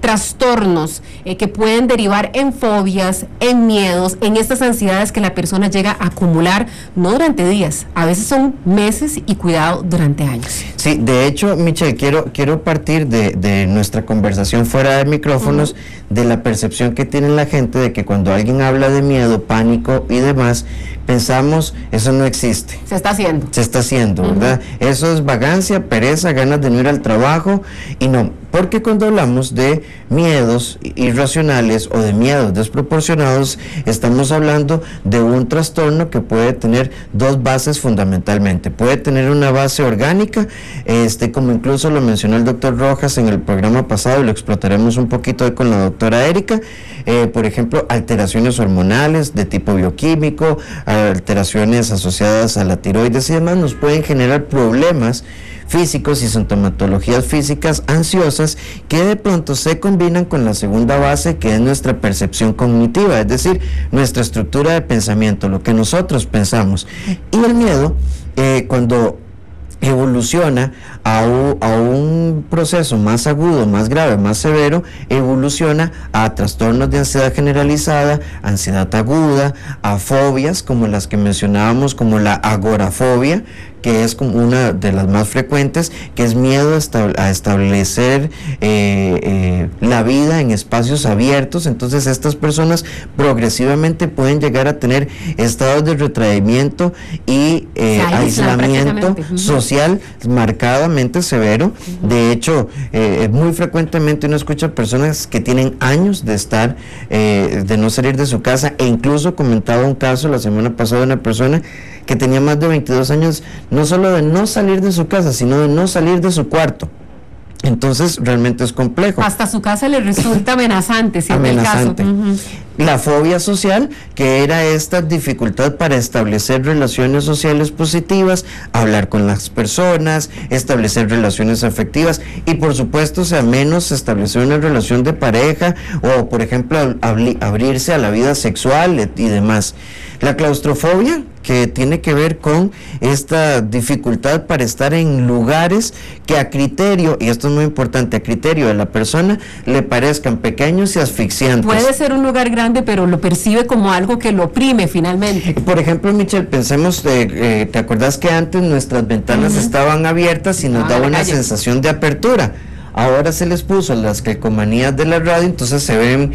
trastornos que pueden derivar en fobias, en miedos, en estas ansiedades que la persona llega a acumular, no durante días, a veces son meses y cuidado durante años? Sí, de hecho, Michelle, quiero partir de nuestra conversación fuera de micrófonos, de la percepción que tiene la gente de que cuando alguien habla de miedo, pánico y demás, pensamos, eso no existe. Se está haciendo, ¿verdad? Eso es vagancia, pereza, ganas de no ir al trabajo, y no, porque cuando hablamos de miedos irracionales o de miedos desproporcionados, estamos hablando de un trastorno que puede tener dos bases fundamentalmente. Puede tener una base orgánica, como incluso lo mencionó el doctor Rojas en el programa pasado, y lo explotaremos un poquito hoy con la doctora Erika. Por ejemplo, alteraciones hormonales de tipo bioquímico, alteraciones asociadas a la tiroides y demás, nos pueden generar problemas físicos y sintomatologías físicas ansiosas que de pronto se combinan con la segunda base, que es nuestra percepción cognitiva, es decir, nuestra estructura de pensamiento, lo que nosotros pensamos. Y el miedo, cuando evoluciona a un proceso más agudo, más grave, más severo, evoluciona a trastornos de ansiedad generalizada, ansiedad aguda, a fobias como las que mencionábamos, como la agorafobia, que es como una de las más frecuentes, que es miedo a establecer la vida en espacios abiertos. Entonces estas personas progresivamente pueden llegar a tener estados de retraimiento y aislamiento social marcadamente severo. De hecho, muy frecuentemente uno escucha personas que tienen años de estar, de no salir de su casa, e incluso comentaba un caso la semana pasada de una persona que tenía más de 22 años, no solo de no salir de su casa, sino de no salir de su cuarto. Entonces, realmente es complejo. Hasta su casa le resulta amenazante, si es el caso. La fobia social, que era esta dificultad para establecer relaciones sociales positivas, hablar con las personas, establecer relaciones afectivas y, por supuesto, menos establecer una relación de pareja o, por ejemplo, abrirse a la vida sexual y demás. La claustrofobia, que tiene que ver con esta dificultad para estar en lugares que a criterio, y esto es muy importante, a criterio de la persona, le parezcan pequeños y asfixiantes. Puede ser un lugar grande, pero lo percibe como algo que lo oprime finalmente. Por ejemplo, Michelle, pensemos, ¿te acordás que antes nuestras ventanas estaban abiertas y nos daba una sensación de apertura? Ahora se les puso las calcomanías de la radio, entonces se ven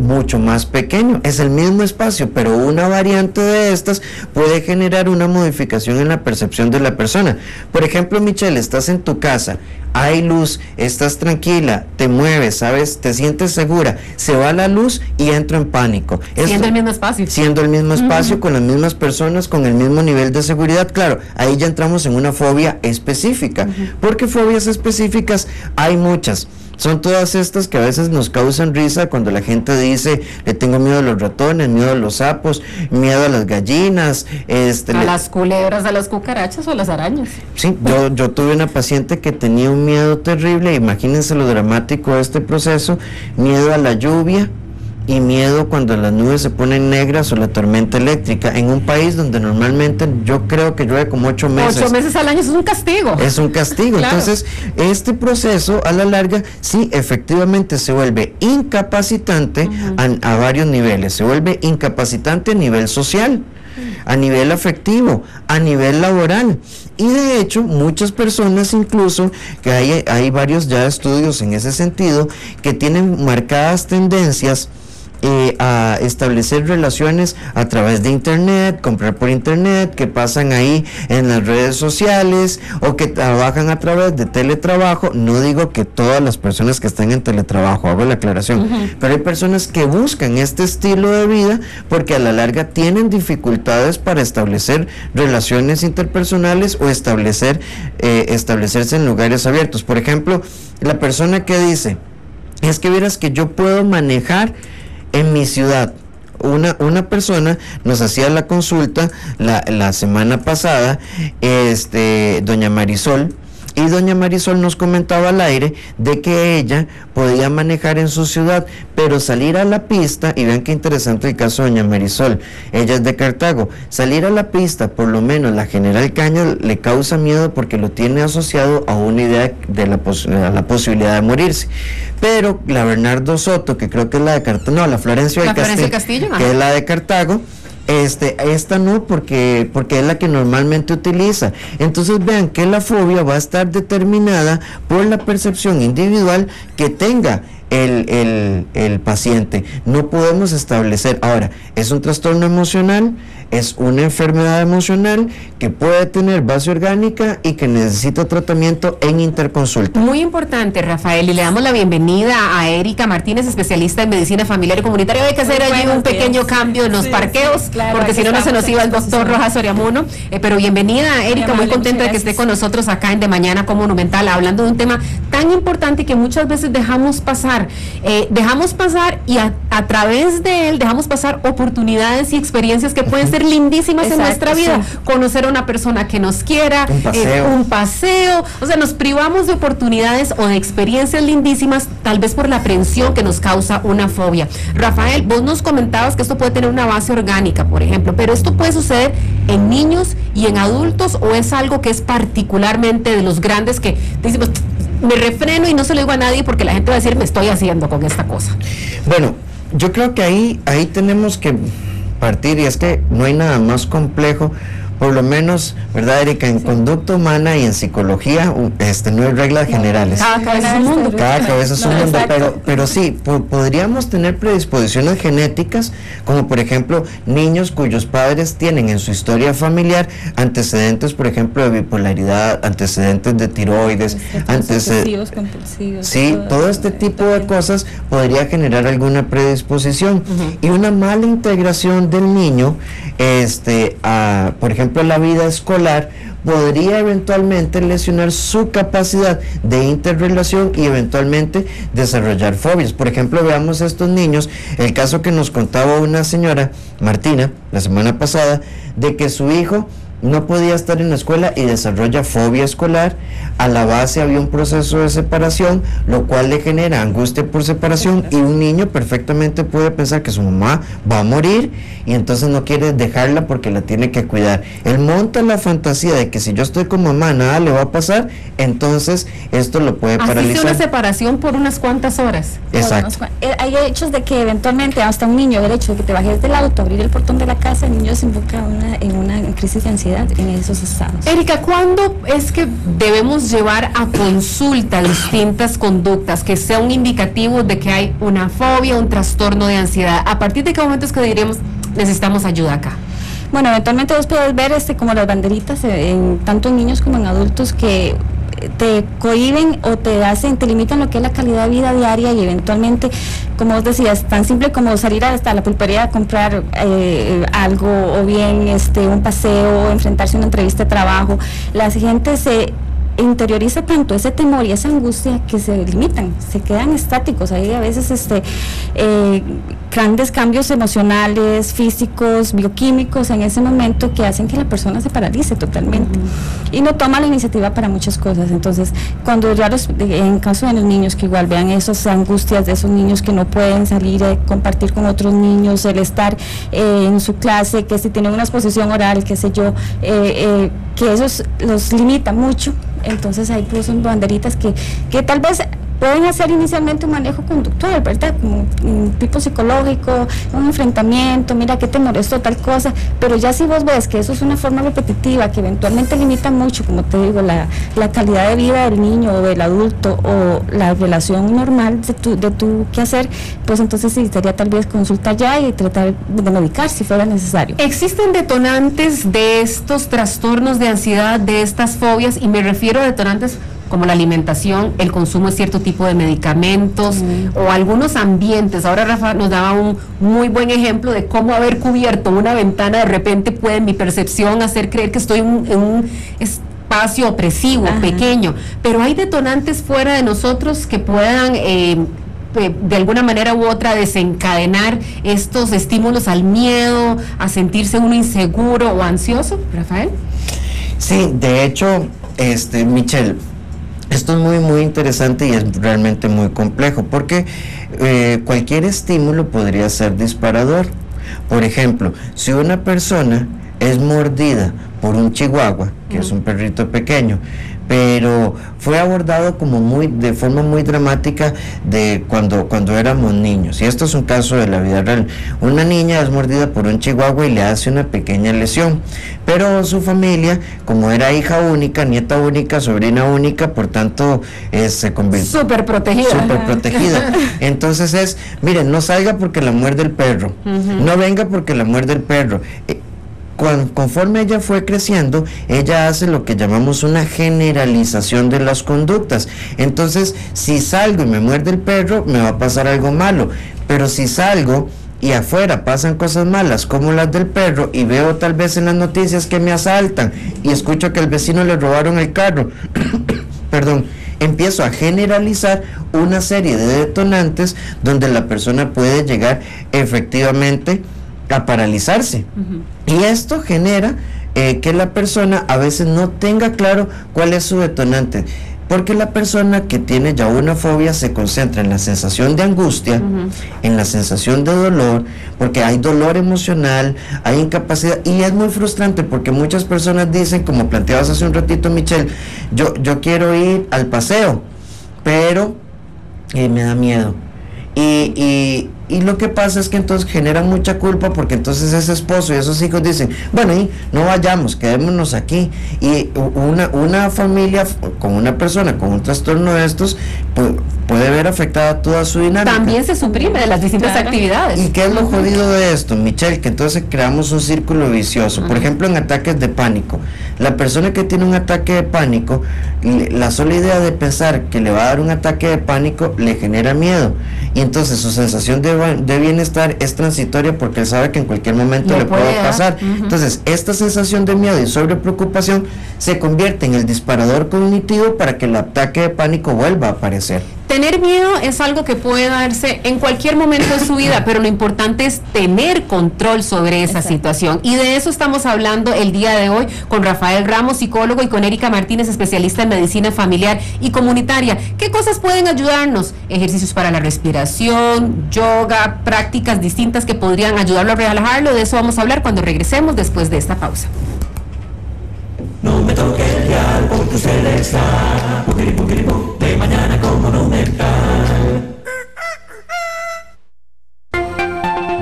mucho más pequeños. Es el mismo espacio, pero una variante de estas puede generar una modificación en la percepción de la persona. Por ejemplo, Michelle, estás en tu casa, hay luz, estás tranquila, te mueves, ¿sabes? Te sientes segura, se va la luz y entro en pánico. Siendo el mismo espacio. Siendo el mismo espacio, con las mismas personas, con el mismo nivel de seguridad. Claro, ahí ya entramos en una fobia específica, porque fobias específicas hay muchas. Son todas estas que a veces nos causan risa cuando la gente dice, le tengo miedo a los ratones, miedo a los sapos, miedo a las gallinas, a las culebras, a las cucarachas o a las arañas. Sí, yo tuve una paciente que tenía un miedo terrible, imagínense lo dramático de este proceso, miedo a la lluvia y miedo cuando las nubes se ponen negras o la tormenta eléctrica, en un país donde normalmente yo creo que llueve como 8 meses. 8 meses al año es un castigo. Es un castigo. Claro. Entonces, este proceso a la larga, sí, efectivamente se vuelve incapacitante a varios niveles. Se vuelve incapacitante a nivel social, a nivel afectivo, a nivel laboral. Y de hecho, muchas personas, incluso, que hay varios ya estudios en ese sentido, que tienen marcadas tendencias a establecer relaciones a través de internet, comprar por internet, que pasan ahí en las redes sociales o que trabajan a través de teletrabajo. No digo que todas las personas que están en teletrabajo, hago la aclaración, pero hay personas que buscan este estilo de vida porque a la larga tienen dificultades para establecer relaciones interpersonales o establecerse en lugares abiertos. Por ejemplo, la persona que dice, es que vieras que yo puedo manejar en mi ciudad. Una persona nos hacía la consulta la semana pasada, doña Marisol, Y doña Marisol nos comentaba al aire de que ella podía manejar en su ciudad, pero salir a la pista, y vean qué interesante el caso de doña Marisol, ella es de Cartago, salir a la pista, por lo menos la General Cañas, le causa miedo porque lo tiene asociado a una idea de la posibilidad de morirse. Pero la Bernardo Soto, que creo que es la de Cartago, no, la Florencio del Castillo, que es la de Cartago, esta no, porque es la que normalmente utiliza. Entonces vean que la fobia va a estar determinada por la percepción individual que tenga el paciente. No podemos establecer, ahora, es un trastorno emocional, es una enfermedad emocional que puede tener base orgánica y que necesita tratamiento en interconsulta. Muy importante, Rafael, y le damos la bienvenida a Erika Martínez, especialista en medicina familiar y comunitaria. Hay que hacer allí un pequeño cambio en los parqueos, claro, porque si no, no se nos iba el doctor Rojas Soriamuno. Pero bienvenida, Erika, muy contenta de que esté con nosotros acá en De Mañana con Monumental, hablando de un tema tan importante que muchas veces dejamos pasar y a través de él dejamos pasar oportunidades y experiencias que pueden ser lindísimas en nuestra vida. Sí. Conocer a una persona que nos quiera, un paseo, o sea, nos privamos de oportunidades o de experiencias lindísimas, tal vez por la aprensión que nos causa una fobia. Rafael, vos nos comentabas que esto puede tener una base orgánica, por ejemplo, pero esto puede suceder en niños y en adultos, o es algo que es particularmente de los grandes que decimos, me refreno y no se lo digo a nadie porque la gente va a decir, me estoy haciendo con esta cosa. Bueno, yo creo que ahí tenemos que partir, y es que no hay nada más complejo, por lo menos, ¿verdad, Erika? En conducta humana y en psicología, no hay reglas generales. Cada cabeza es un mundo. Cada cabeza es un mundo, pero sí, podríamos tener predisposiciones genéticas, como por ejemplo, niños cuyos padres tienen en su historia familiar antecedentes, por ejemplo, de bipolaridad, antecedentes de tiroides, obsesivos, compulsivos. Sí, todo este tipo de cosas podría generar alguna predisposición. Y una mala integración del niño, por ejemplo, la vida escolar, podría eventualmente lesionar su capacidad de interrelación y eventualmente desarrollar fobias. Por ejemplo, veamos a estos niños, el caso que nos contaba una señora, Martina, la semana pasada, de que su hijo no podía estar en la escuela y desarrolla fobia escolar. A la base había un proceso de separación, lo cual le genera angustia por separación, y un niño perfectamente puede pensar que su mamá va a morir y entonces no quiere dejarla porque la tiene que cuidar. Él monta la fantasía de que si yo estoy con mamá nada le va a pasar, entonces esto lo puede paralizar. Así que una separación por unas cuantas horas. Exacto. Hay hechos de que eventualmente hasta un niño, el hecho de que te bajes del auto, abrir el portón de la casa, el niño se invoca en una crisis de ansiedad en esos estados. Erika, ¿cuándo es que debemos llevar a consulta distintas conductas que sea un indicativo de que hay una fobia, un trastorno de ansiedad? ¿A partir de qué momento es que diríamos necesitamos ayuda acá? Bueno, eventualmente vos podés ver como las banderitas tanto en niños como en adultos que te cohíben o te limitan lo que es la calidad de vida diaria, y eventualmente, como vos decías, tan simple como salir hasta la pulpería a comprar algo, o bien un paseo, o enfrentarse a una entrevista de trabajo. La gente se interioriza tanto ese temor y esa angustia que se limitan, se quedan estáticos. Hay a veces grandes cambios emocionales, físicos, bioquímicos en ese momento que hacen que la persona se paralice totalmente y no toma la iniciativa para muchas cosas. Entonces, cuando ya en caso de los niños, que igual vean esas angustias de esos niños que no pueden salir a compartir con otros niños, el estar en su clase, que si tienen una exposición oral, qué sé yo, que eso los limita mucho. Entonces ahí son banderitas que tal vez pueden hacer inicialmente un manejo conductual, ¿verdad? Como un tipo psicológico, un enfrentamiento, mira qué te molestó tal cosa, pero ya si vos ves que eso es una forma repetitiva que eventualmente limita mucho, como te digo, la calidad de vida del niño o del adulto, o la relación normal de tu quehacer, pues entonces sí, sería tal vez consulta ya y tratar de medicar si fuera necesario. ¿Existen detonantes de estos trastornos de ansiedad, de estas fobias? Y me refiero a detonantes como la alimentación, el consumo de cierto tipo de medicamentos o algunos ambientes. Ahora Rafa nos daba un muy buen ejemplo de cómo haber cubierto una ventana de repente puede, en mi percepción, hacer creer que estoy en un espacio opresivo, pequeño, pero hay detonantes fuera de nosotros que puedan de alguna manera u otra desencadenar estos estímulos al miedo, a sentirse uno inseguro o ansioso, Rafael. Sí, de hecho, Michelle, Esto es muy interesante y es realmente muy complejo, porque cualquier estímulo podría ser disparador. Por ejemplo, si una persona es mordida por un chihuahua, que es un perrito pequeño, pero fue abordado como de forma muy dramática de cuando éramos niños, y esto es un caso de la vida real. Una niña es mordida por un chihuahua y le hace una pequeña lesión, pero su familia, como era hija única, nieta única, sobrina única, por tanto se convirtió súper protegida. Entonces miren, no salga porque la muerde el perro, no venga porque la muerde el perro. Conforme ella fue creciendo, ella hace lo que llamamos una generalización de las conductas. Entonces, si salgo y me muerde el perro, me va a pasar algo malo, pero si salgo y afuera pasan cosas malas como las del perro, y veo tal vez en las noticias que me asaltan y escucho que al vecino le robaron el carro perdón, empiezo a generalizar una serie de detonantes donde la persona puede llegar efectivamente a paralizarse. Y esto genera que la persona a veces no tenga claro cuál es su detonante, porque la persona que tiene ya una fobia se concentra en la sensación de angustia, en la sensación de dolor, porque hay dolor emocional, hay incapacidad, y es muy frustrante porque muchas personas dicen, como planteabas hace un ratito, Michelle, yo quiero ir al paseo, pero me da miedo. Y lo que pasa es que entonces generan mucha culpa, porque entonces ese esposo y esos hijos dicen, bueno, y no vayamos, quedémonos aquí. Y una familia con una persona con un trastorno de estos puede ver afectada toda su dinámica. También se suprime de las distintas actividades. ¿Y qué es lo jodido de esto, Michelle? Que entonces creamos un círculo vicioso. Por ejemplo, en ataques de pánico, la persona que tiene un ataque de pánico, la sola idea de pensar que le va a dar un ataque de pánico le genera miedo, y entonces su sensación de bienestar es transitoria, porque él sabe que en cualquier momento le puede pasar. Entonces esta sensación de miedo y sobrepreocupación se convierte en el disparador cognitivo para que el ataque de pánico vuelva a aparecer. Tener miedo es algo que puede darse en cualquier momento de su vida, pero lo importante es tener control sobre esa situación. Y de eso estamos hablando el día de hoy con Rafael Ramos, psicólogo, y con Erika Martínez, especialista en medicina familiar y comunitaria. ¿Qué cosas pueden ayudarnos? Ejercicios para la respiración, yoga, prácticas distintas que podrían ayudarlo a relajarlo. De eso vamos a hablar cuando regresemos después de esta pausa. No me toque el dial porque usted está de mañana con Monumental.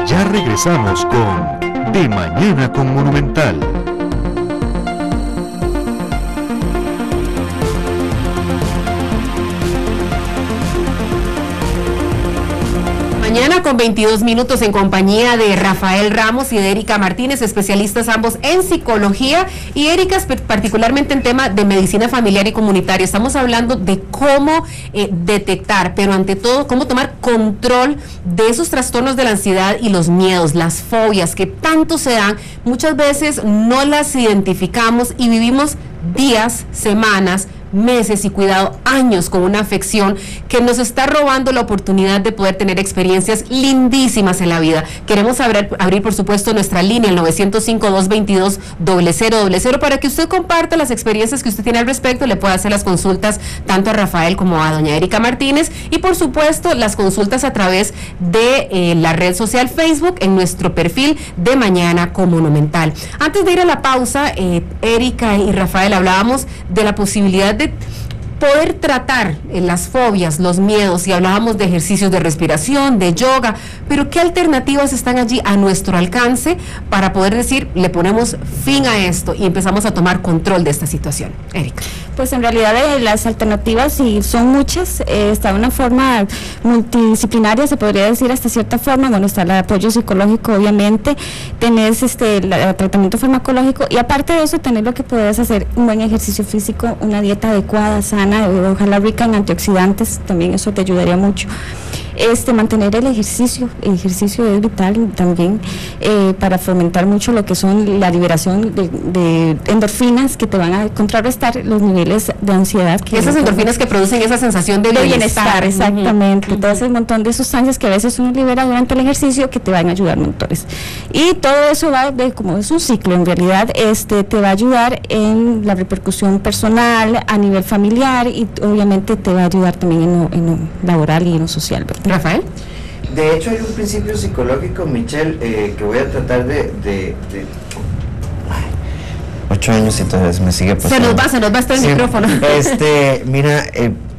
Ya regresamos con De Mañana con Monumental. Mañana con 22 minutos en compañía de Rafael Ramos y de Erika Martínez, especialistas ambos en psicología, y Erika es particularmente en tema de medicina familiar y comunitaria. Estamos hablando de cómo detectar, pero ante todo cómo tomar control de esos trastornos de la ansiedad y los miedos, las fobias que tanto se dan. Muchas veces no las identificamos y vivimos días, semanas, meses y cuidado, años con una afección que nos está robando la oportunidad de poder tener experiencias lindísimas en la vida. Queremos abrir por supuesto nuestra línea, el 905-222-0000, para que usted comparta las experiencias que usted tiene al respecto. Le pueda hacer las consultas tanto a Rafael como a doña Erika Martínez, y por supuesto las consultas a través de la red social Facebook en nuestro perfil de Mañana con Monumental. Antes de ir a la pausa, Erika y Rafael, hablábamos de la posibilidad de poder tratar las fobias, los miedos, y hablábamos de ejercicios de respiración, de yoga, pero ¿qué alternativas están allí a nuestro alcance para poder decir, le ponemos fin a esto y empezamos a tomar control de esta situación? Erika. Pues en realidad las alternativas, sí, son muchas. Está de una forma multidisciplinaria, se podría decir hasta cierta forma. Bueno, está el apoyo psicológico, obviamente, tenés el tratamiento farmacológico, y aparte de eso tener lo que puedes hacer, un buen ejercicio físico, una dieta adecuada, sana, ojalá rica en antioxidantes, también eso te ayudaría mucho. mantener el ejercicio es vital también para fomentar mucho lo que son la liberación de endorfinas que te van a contrarrestar los niveles de ansiedad. Esas endorfinas que producen esa sensación de bienestar. Exactamente, todo ese montón de sustancias que a veces uno libera durante el ejercicio que te van a ayudar montones. Y todo eso va como es un ciclo, en realidad te va a ayudar en la repercusión personal, a nivel familiar, y obviamente te va a ayudar también en lo laboral y en lo social, ¿verdad? Rafael. De hecho, hay un principio psicológico, Michelle, que voy a tratar de 8 años y todavía me sigue pasando. Se nos va hasta el micrófono. Mira,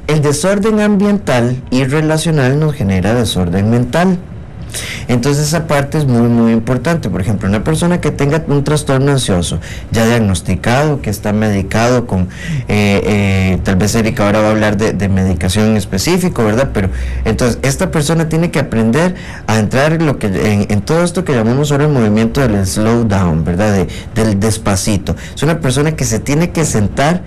el desorden ambiental y relacional nos genera desorden mental. Entonces esa parte es muy muy importante. Por ejemplo, una persona que tenga un trastorno ansioso ya diagnosticado, que está medicado con tal vez Erika ahora va a hablar de medicación en específico, ¿verdad? Pero entonces esta persona tiene que aprender a entrar en lo que en todo esto que llamamos ahora el movimiento del slow down, ¿verdad? Del despacito. Es una persona que se tiene que sentar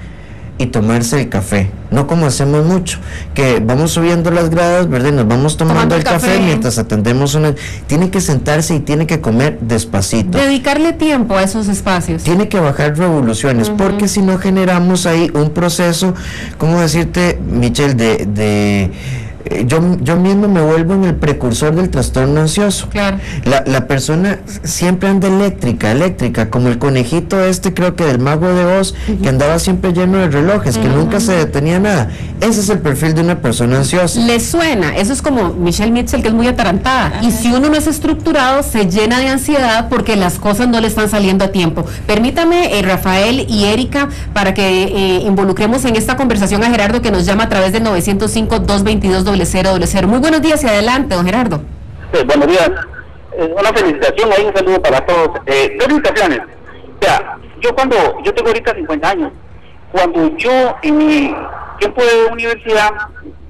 y tomarse el café, no como hacemos mucho, que vamos subiendo las gradas, ¿verdad? Y nos vamos tomando el café mientras atendemos tiene que sentarse y tiene que comer despacito. Dedicarle tiempo a esos espacios. Tiene que bajar revoluciones, porque si no generamos ahí un proceso, ¿cómo decirte, Michelle, yo mismo me vuelvo en el precursor del trastorno ansioso. Claro. La persona siempre anda eléctrica, como el conejito creo que del Mago de Oz, que andaba siempre lleno de relojes, que nunca se detenía nada. Ese es el perfil de una persona ansiosa. Le suena, eso es como Michelle Mitchell, que es muy atarantada, y si uno no es estructurado, se llena de ansiedad porque las cosas no le están saliendo a tiempo. Permítame, Rafael y Erika, para que involucremos en esta conversación a Gerardo, que nos llama a través del 905-222-0000. Muy buenos días y adelante, don Gerardo. Buenos días. Una felicitación, ahí un saludo para todos. Dos felicitaciones. O sea, yo tengo ahorita 50 años, cuando yo en mi tiempo de universidad,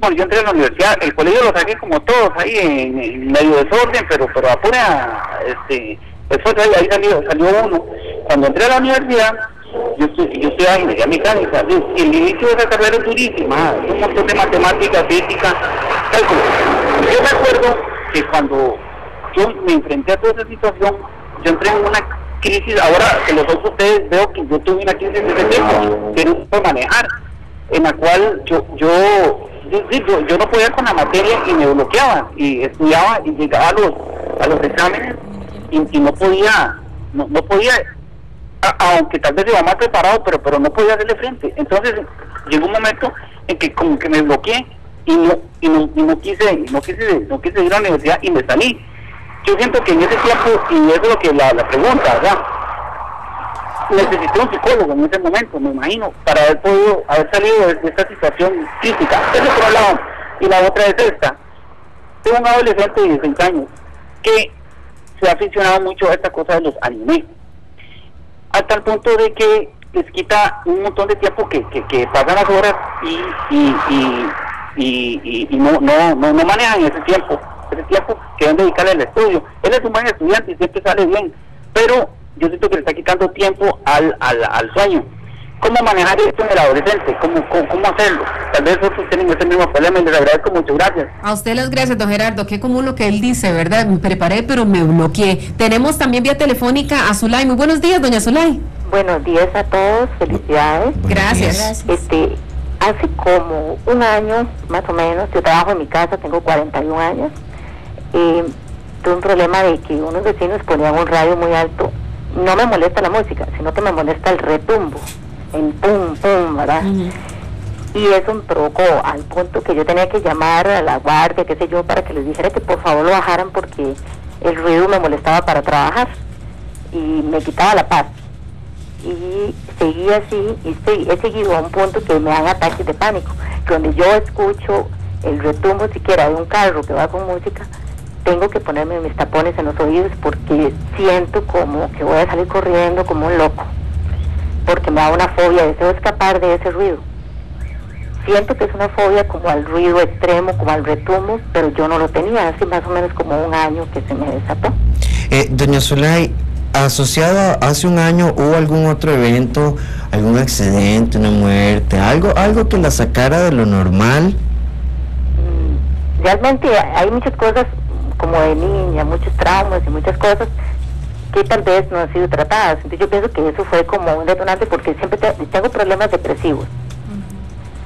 bueno, yo entré a la universidad, el colegio lo saqué como todos ahí en medio desorden, pero a pura, después ahí salió uno. Cuando entré a la universidad, yo estudiaba ingeniería mecánica, y el inicio de esa carrera es durísima, un montón de matemáticas, física, cálculo. Yo me acuerdo que cuando yo me enfrenté a toda esa situación, yo entré en una crisis, ahora que los otros ustedes veo que yo tuve una crisis de ese tiempo, que no puedo manejar, en la cual yo no podía con la materia y me bloqueaba, y estudiaba y llegaba a los exámenes y no podía, aunque tal vez iba más preparado, pero no podía hacerle frente. Entonces llegó un momento en que como que me bloqueé y no quise ir a la universidad y me salí. Yo siento que en ese tiempo, y eso es lo que la pregunta, ¿verdad? Necesité un psicólogo en ese momento, me imagino, para haber salido de esta situación crítica. Ese es por un lado. Y la otra es esta. Tengo un adolescente de 16 años que se ha aficionado mucho a esta cosa de los animes, a tal punto de que les quita un montón de tiempo que pasan las horas y no manejan ese tiempo que deben dedicarle al estudio. Él es un buen estudiante y siempre sale bien, pero yo siento que le está quitando tiempo al sueño. ¿Cómo manejar esto en el adolescente? ¿Cómo hacerlo? Tal vez otros tienen ese mismo problema y les agradezco mucho. Gracias. A usted las gracias, don Gerardo. Qué común lo que él dice, ¿verdad? Me preparé, pero me bloqueé. Tenemos también vía telefónica a Zulay. Muy buenos días, doña Zulay. Buenos días a todos. Felicidades. Gracias. Hace como un año, más o menos, yo trabajo en mi casa, tengo 41 años. Tuve un problema de que unos vecinos ponían un radio muy alto. No me molesta la música, sino que me molesta el retumbo. En pum, pum, ¿verdad? Y eso me provocó al punto que yo tenía que llamar a la guardia, qué sé yo, para que les dijera que por favor lo bajaran porque el ruido me molestaba para trabajar y me quitaba la paz. Y seguí así, y he seguido a un punto que me dan ataques de pánico, que donde yo escucho el retumbo siquiera de un carro que va con música, tengo que ponerme mis tapones en los oídos porque siento como que voy a salir corriendo como un loco, porque me da una fobia, deseo escapar de ese ruido. Siento que es una fobia como al ruido extremo, como al retumbo, pero yo no lo tenía, hace más o menos como un año que se me desató. Doña Zulay, asociado hace un año, ¿hubo algún otro evento, algún accidente, una muerte, algo que la sacara de lo normal? realmente hay muchas cosas como de niña, muchos traumas y muchas cosas que tal vez no han sido tratadas. Entonces yo pienso que eso fue como un detonante, porque siempre tengo problemas depresivos.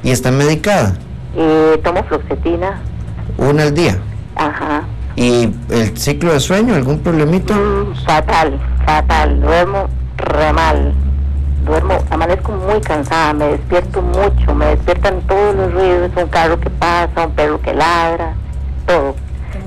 ¿Y está medicada? Tomo fluoxetina. ¿Una al día? Ajá. ¿Y el ciclo de sueño, algún problemito? Fatal, duermo re mal. Amanezco muy cansada, me despierto mucho, me despiertan todos los ruidos, un carro que pasa, un perro que ladra, todo.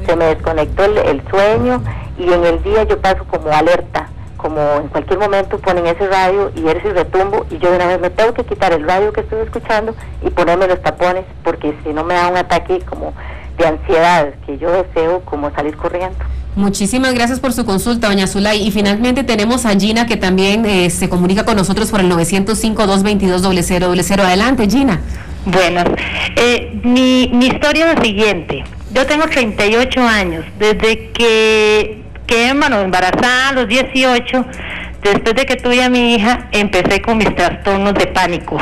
Se me desconectó el sueño, y en el día yo paso como alerta, como en cualquier momento ponen ese radio y ese retumbo, y yo de una vez me tengo que quitar el radio que estoy escuchando y ponerme los tapones, porque si no me da un ataque como de ansiedad, que yo deseo como salir corriendo. Muchísimas gracias por su consulta, doña Zulay. Y finalmente tenemos a Gina, que también se comunica con nosotros por el 905-222-0000. Adelante, Gina. Bueno, mi historia es la siguiente. Yo tengo 38 años. Desde que embarazada a los 18, después de que tuve a mi hija, empecé con mis trastornos de pánico.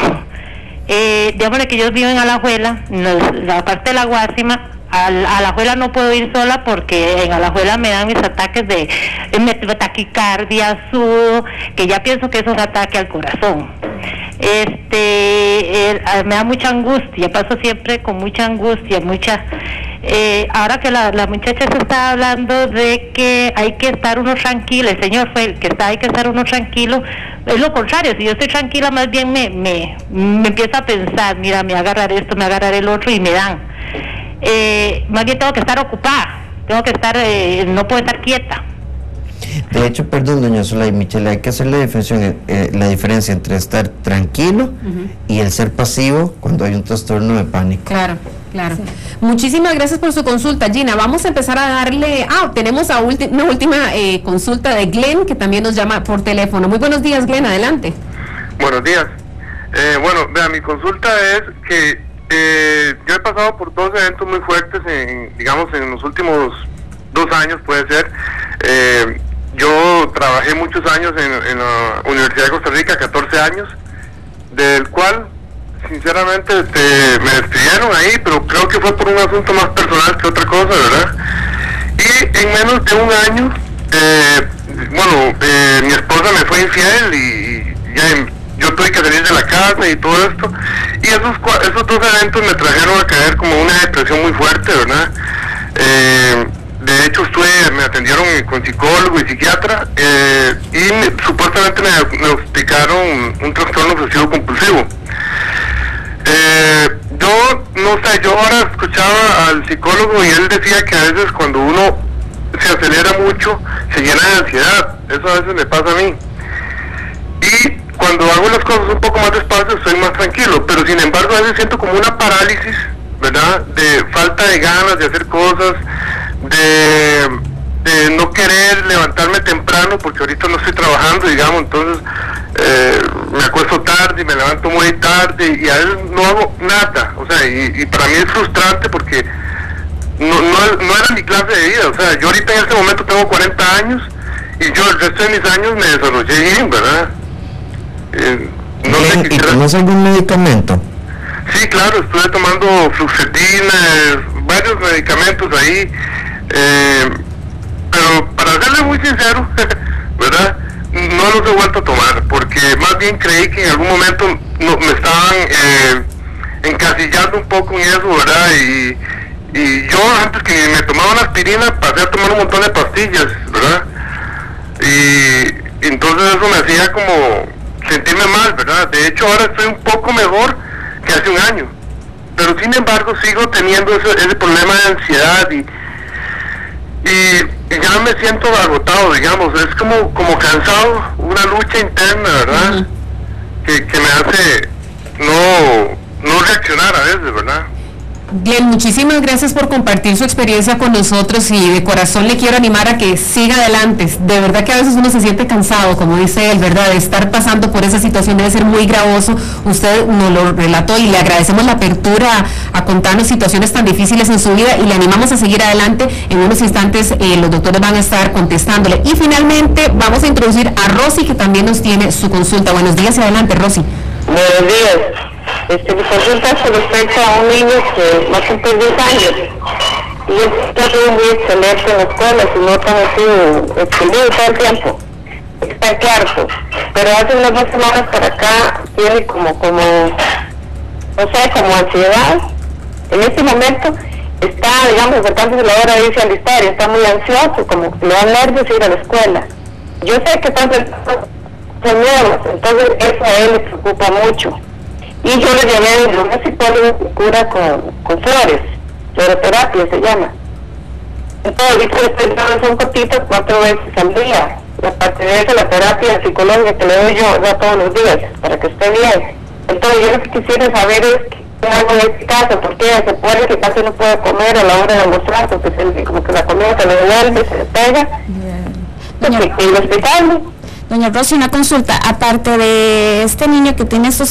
Digámosle que yo vivo en Alajuela, la parte de la Guásima. A Alajuela no puedo ir sola, porque en Alajuela me dan mis ataques de taquicardia, sudo, que ya pienso que es un ataque al corazón. Me da mucha angustia, paso siempre con mucha angustia, ahora que la muchacha se está hablando de que hay que estar uno tranquilo, el señor fue el que hay que estar uno tranquilo, es lo contrario. Si yo estoy tranquila, más bien me empiezo a pensar, mira, me voy a agarrar esto, me voy a agarrar el otro, y me dan. Más bien tengo que estar ocupada, tengo que estar, no puedo estar quieta. De hecho, perdón, doña Zulay, Michelle, hay que hacer la diferencia entre estar tranquilo y el ser pasivo cuando hay un trastorno de pánico. Claro. Sí. Muchísimas gracias por su consulta, Gina. Vamos a empezar a darle... tenemos una última consulta de Glenn, que también nos llama por teléfono. Muy buenos días, Glenn, adelante. Buenos días. Vea, mi consulta es que yo he pasado por dos eventos muy fuertes en los últimos 2 años, puede ser. Yo trabajé muchos años en la Universidad de Costa Rica, 14 años, del cual sinceramente me despidieron ahí, pero creo que fue por un asunto más personal que otra cosa, ¿verdad? Y en menos de un año, mi esposa me fue infiel, y ya yo tuve que salir de la casa y todo esto, y esos 2 eventos me trajeron a caer como una depresión muy fuerte, ¿verdad? De hecho me atendieron con psicólogo y psiquiatra, y supuestamente me diagnosticaron un trastorno obsesivo compulsivo. Yo ahora escuchaba al psicólogo, y él decía que a veces cuando uno se acelera mucho, se llena de ansiedad. Eso a veces me pasa a mí. Y cuando hago las cosas un poco más despacio, estoy más tranquilo, pero sin embargo a veces siento como una parálisis, ¿verdad? De falta de ganas de hacer cosas, de no querer levantarme temprano, porque ahorita no estoy trabajando, entonces me acuesto tarde y me levanto muy tarde, y a veces no hago nada, y para mí es frustrante, porque no era mi clase de vida. Yo ahorita en este momento tengo 40 años, y yo el resto de mis años me desarrollé bien, ¿verdad? ¿Y tomas algún medicamento? Sí, claro, estuve tomando fluoxetina, varios medicamentos ahí, pero para serle muy sincero, ¿verdad? No los he vuelto a tomar, porque más bien creí que en algún momento me estaban encasillando un poco en eso, ¿verdad? Y yo antes que me tomaba una aspirina pasé a tomar un montón de pastillas, ¿verdad? Y entonces eso me hacía como sentirme mal, ¿verdad? De hecho ahora estoy un poco mejor que hace un año, pero sin embargo sigo teniendo ese problema de ansiedad, y ya me siento agotado, es como cansado, una lucha interna, ¿verdad? Que me hace no reaccionar a veces, ¿verdad? Glenn, muchísimas gracias por compartir su experiencia con nosotros, y de corazón le quiero animar a que siga adelante. De verdad que a veces uno se siente cansado, como dice él, ¿verdad? De estar pasando por esa situación debe ser muy gravoso. Usted nos lo relató, y le agradecemos la apertura a contarnos situaciones tan difíciles en su vida, y le animamos a seguir adelante. En unos instantes los doctores van a estar contestándole. Y finalmente vamos a introducir a Rosy, que también nos tiene su consulta. Buenos días y adelante, Rosy. Buenos días. Mi consulta es con respecto a un niño que va a cumplir 10 años. y él ha sido muy excelente en la escuela, su nota ha sido excelente todo el tiempo, está en cuarto, pero hace unas 2 semanas para acá tiene como ansiedad. En este momento está, digamos, acercándose la hora de irse a alistar y está muy ansioso, como que le da nervios ir a la escuela. Yo sé que están nuevos, entonces eso a él le preocupa mucho. Y yo le llevé a una psicóloga que cura con flores, floroterapia se llama. Entonces ahorita le estoy dando son gotitas 4 veces al día. Y aparte de eso, la terapia psicológica que le doy yo ya todos los días, para que esté bien. Entonces yo lo que quisiera saber es qué hago en este caso, porque se puede que casi no puede comer a la hora de almorzar, porque como que la comida se le devuelve, se le pega. Y lo explicarle. Doña Rosy, una consulta, aparte de este niño que tiene estos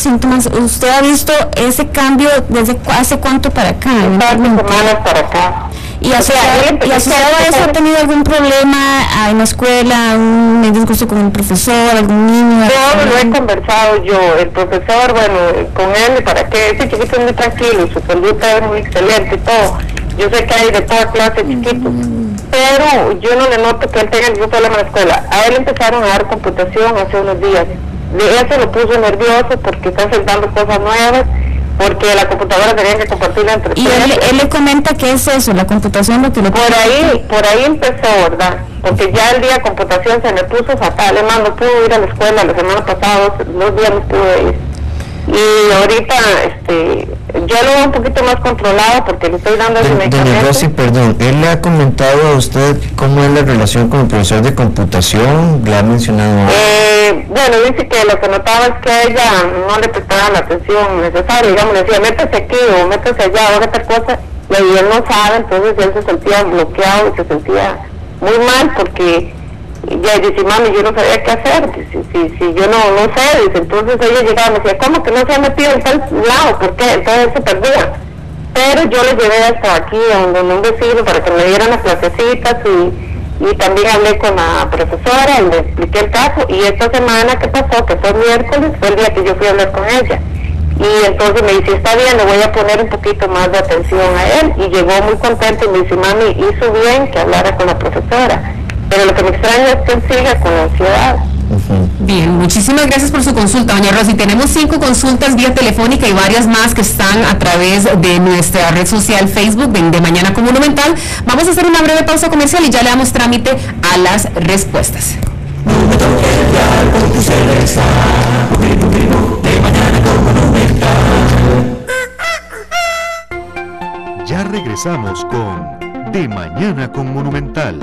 síntomas, ¿usted ha visto ese cambio desde hace cuánto para acá? Semanas para acá. ¿Y asociado a eso ha tenido algún problema en la escuela, un disgusto con el profesor, algún niño? No, lo he conversado yo, el profesor, bueno, con él, ¿para qué? Ese chiquito es muy tranquilo, su conducta es muy excelente y todo. Yo sé que hay de toda clase de chiquitos, pero yo no le noto que él tenga ningún problema en la escuela. A él empezaron a dar computación hace unos días. Eso lo puso nervioso porque está sentando cosas nuevas, porque la computadora tenían que compartirla entre todos. Y él le comenta que es eso, la computación, lo que lo por ahí empezó, ¿verdad? Porque ya el día de computación se me puso fatal. Además, no pude ir a la escuela la semana pasada, 2 días no pude ir. Y ahorita, yo lo veo un poquito más controlado porque le estoy dando ese medicamento. Doña Rosy, perdón, ¿él le ha comentado a usted cómo es la relación con el profesor de computación? ¿Le ha mencionado algo? Bueno, dice que lo que notaba es que a ella no le prestaba la atención necesaria, digamos, le decía, métese aquí o métese allá, haga tal cosa, y él no sabe, entonces él se sentía bloqueado y se sentía muy mal porque ya dice, mami, yo no sabía qué hacer, si yo no sé, dice, entonces ella llegaba y me decía, ¿cómo que no se ha metido en tal lado? ¿Por qué? Entonces se perdía. Pero yo le llevé hasta aquí donde un vecino para que me dieran las clasecitas y también hablé con la profesora y le expliqué el caso, y esta semana que pasó, que fue miércoles, fue el día que yo fui a hablar con ella. Y entonces me dice, está bien, le voy a poner un poquito más de atención a él, y llegó muy contento y me dice, mami, hizo bien que hablara con la profesora. Pero lo que me extraña es que él siga con la ansiedad. Bien, muchísimas gracias por su consulta, doña Rosy. Tenemos 5 consultas vía telefónica y varias más que están a través de nuestra red social Facebook de Mañana con Monumental. Vamos a hacer una breve pausa comercial y ya le damos trámite a las respuestas. Ya regresamos con De Mañana con Monumental.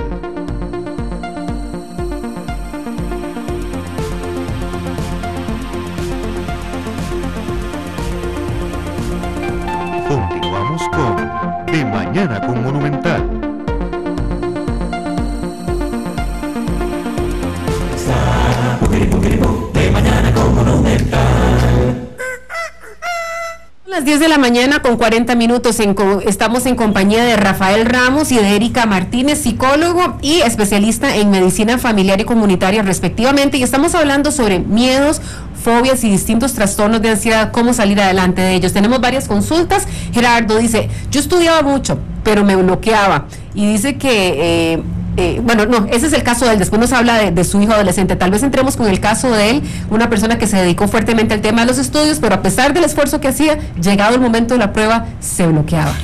Continuamos con De Mañana con Monumental. De Mañana con Monumental. Las 10 de la mañana con 40 minutos estamos en compañía de Rafael Ramos y de Erika Martínez, psicólogo y especialista en medicina familiar y comunitaria respectivamente, y estamos hablando sobre miedos, fobias y distintos trastornos de ansiedad, cómo salir adelante de ellos. Tenemos varias consultas. Gerardo dice, yo estudiaba mucho, pero me bloqueaba, y dice que ese es el caso de él. Después nos habla de su hijo adolescente. Tal vez entremos con el caso de él, una persona que se dedicó fuertemente al tema de los estudios, pero a pesar del esfuerzo que hacía, llegado el momento de la prueba, se bloqueaba.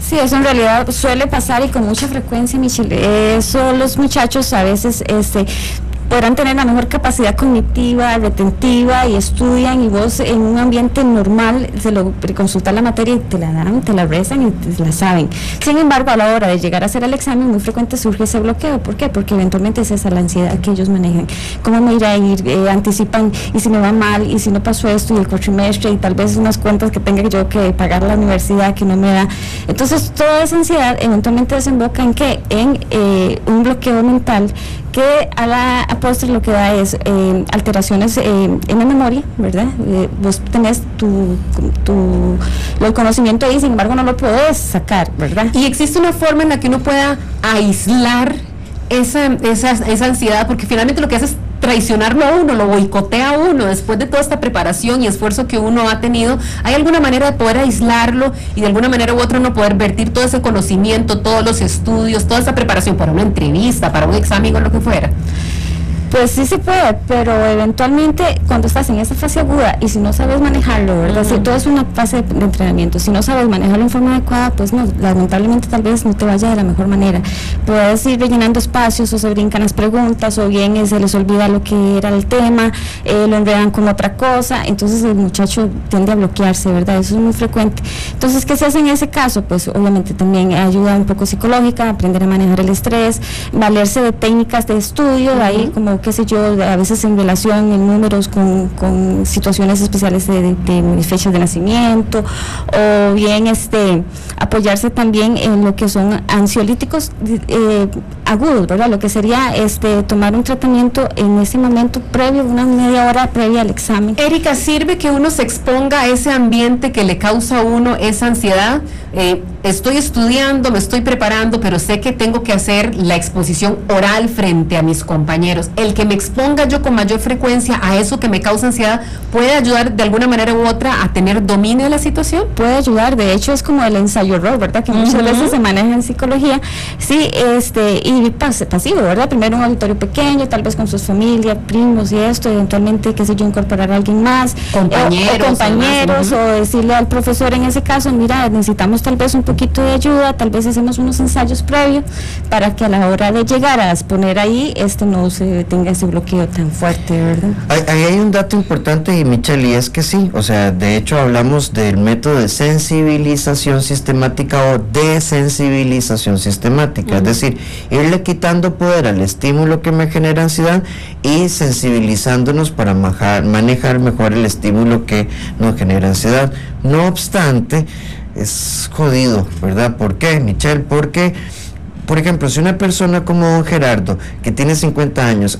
Sí, eso en realidad suele pasar y con mucha frecuencia, Michelle. Eso los muchachos a veces podrán tener la mejor capacidad cognitiva, retentiva, y estudian, y vos en un ambiente normal se lo consultas la materia y te la dan, te la rezan y te la saben. Sin embargo, a la hora de llegar a hacer el examen, muy frecuente surge ese bloqueo. ¿Por qué? Porque eventualmente es esa la ansiedad que ellos manejan. ¿Cómo me irá a ir? Anticipan, y si me va mal, y si no pasó esto, y el cuatrimestre, y tal vez unas cuentas que tenga yo que pagar la universidad que no me da. Entonces, toda esa ansiedad eventualmente desemboca en ¿qué? En un bloqueo mental que a la postre lo que da es alteraciones en la memoria, ¿verdad? Vos tenés el conocimiento ahí, sin embargo no lo podés sacar, ¿verdad? Y existe una forma en la que uno pueda aislar esa ansiedad? Porque finalmente lo que hace es traicionarlo a uno, lo boicotea a uno después de toda esta preparación y esfuerzo que uno ha tenido. ¿Hay alguna manera de poder aislarlo y de alguna manera u otra no poder vertir todo ese conocimiento, todos los estudios, toda esa preparación para una entrevista, para un examen o lo que fuera? Pues sí se puede, pero eventualmente cuando estás en esa fase aguda y si no sabes manejarlo, ¿verdad? Si todo es una fase de entrenamiento, si no sabes manejarlo en forma adecuada, pues no, lamentablemente tal vez no te vaya de la mejor manera. Puedes ir rellenando espacios o se brincan las preguntas o bien se les olvida lo que era el tema, lo enredan con otra cosa, entonces el muchacho tiende a bloquearse, ¿verdad? Eso es muy frecuente. Entonces, ¿qué se hace en ese caso? Pues obviamente también ayuda un poco psicológica, aprender a manejar el estrés, valerse de técnicas de estudio, ahí como qué sé yo, a veces en relación en números con situaciones especiales de fechas de nacimiento, o bien apoyarse también en lo que son ansiolíticos agudos, ¿verdad? Lo que sería tomar un tratamiento en ese momento previo, una media hora previa al examen. Erika, ¿sirve que uno se exponga a ese ambiente que le causa a uno esa ansiedad? Estoy estudiando, me estoy preparando, pero sé que tengo que hacer la exposición oral frente a mis compañeros. El que me exponga yo con mayor frecuencia a eso que me causa ansiedad, ¿puede ayudar de alguna manera u otra a tener dominio de la situación? Puede ayudar, de hecho es como el ensayo-error, ¿verdad? Que muchas veces se maneja en psicología, sí, y pasivo, ¿verdad? Primero un auditorio pequeño, tal vez con sus familias, primos y esto, eventualmente, qué sé yo, incorporar a alguien más, compañeros, o decirle al profesor en ese caso, mira, necesitamos tal vez un poquito de ayuda, tal vez hacemos unos ensayos previos para que a la hora de llegar a exponer ahí, no se tenga ese bloqueo tan fuerte, ¿verdad? Ahí hay un dato importante, y Michelle, y es que sí, o sea, de hecho hablamos del método de sensibilización sistemática o desensibilización sistemática, es decir, irle quitando poder al estímulo que me genera ansiedad y sensibilizándonos para manejar mejor el estímulo que nos genera ansiedad. No obstante, es jodido, ¿verdad? ¿Por qué, Michelle? Porque, por ejemplo, si una persona como don Gerardo, que tiene 50 años,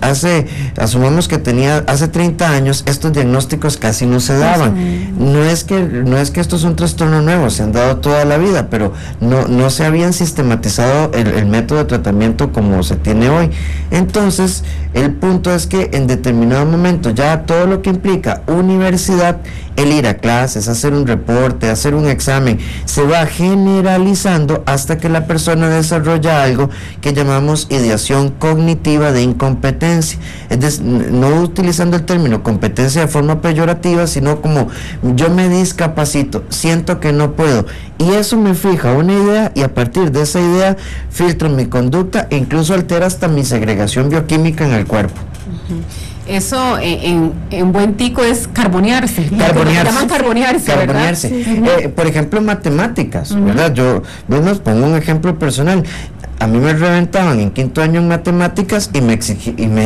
asumamos que tenía hace 30 años, estos diagnósticos casi no se daban. No es que esto es un trastorno nuevo, se han dado toda la vida, pero no se habían sistematizado el método de tratamiento como se tiene hoy. Entonces, el punto es que en determinado momento, ya todo lo que implica universidad, el ir a clases, hacer un reporte, hacer un examen, se va generalizando hasta que la persona desarrolla algo que llamamos ideación cognitiva de incompetencia, es decir, no utilizando el término competencia de forma peyorativa, sino como yo me discapacito, siento que no puedo, y eso me fija una idea, y a partir de esa idea filtro mi conducta e incluso altera hasta mi segregación bioquímica en el cuerpo. Eso en buen tico es carbonearse. Llaman carbonearse, ¿verdad? Sí. Por ejemplo, matemáticas, ¿verdad? Yo les pongo un ejemplo personal. A mí me reventaban en quinto año en matemáticas y me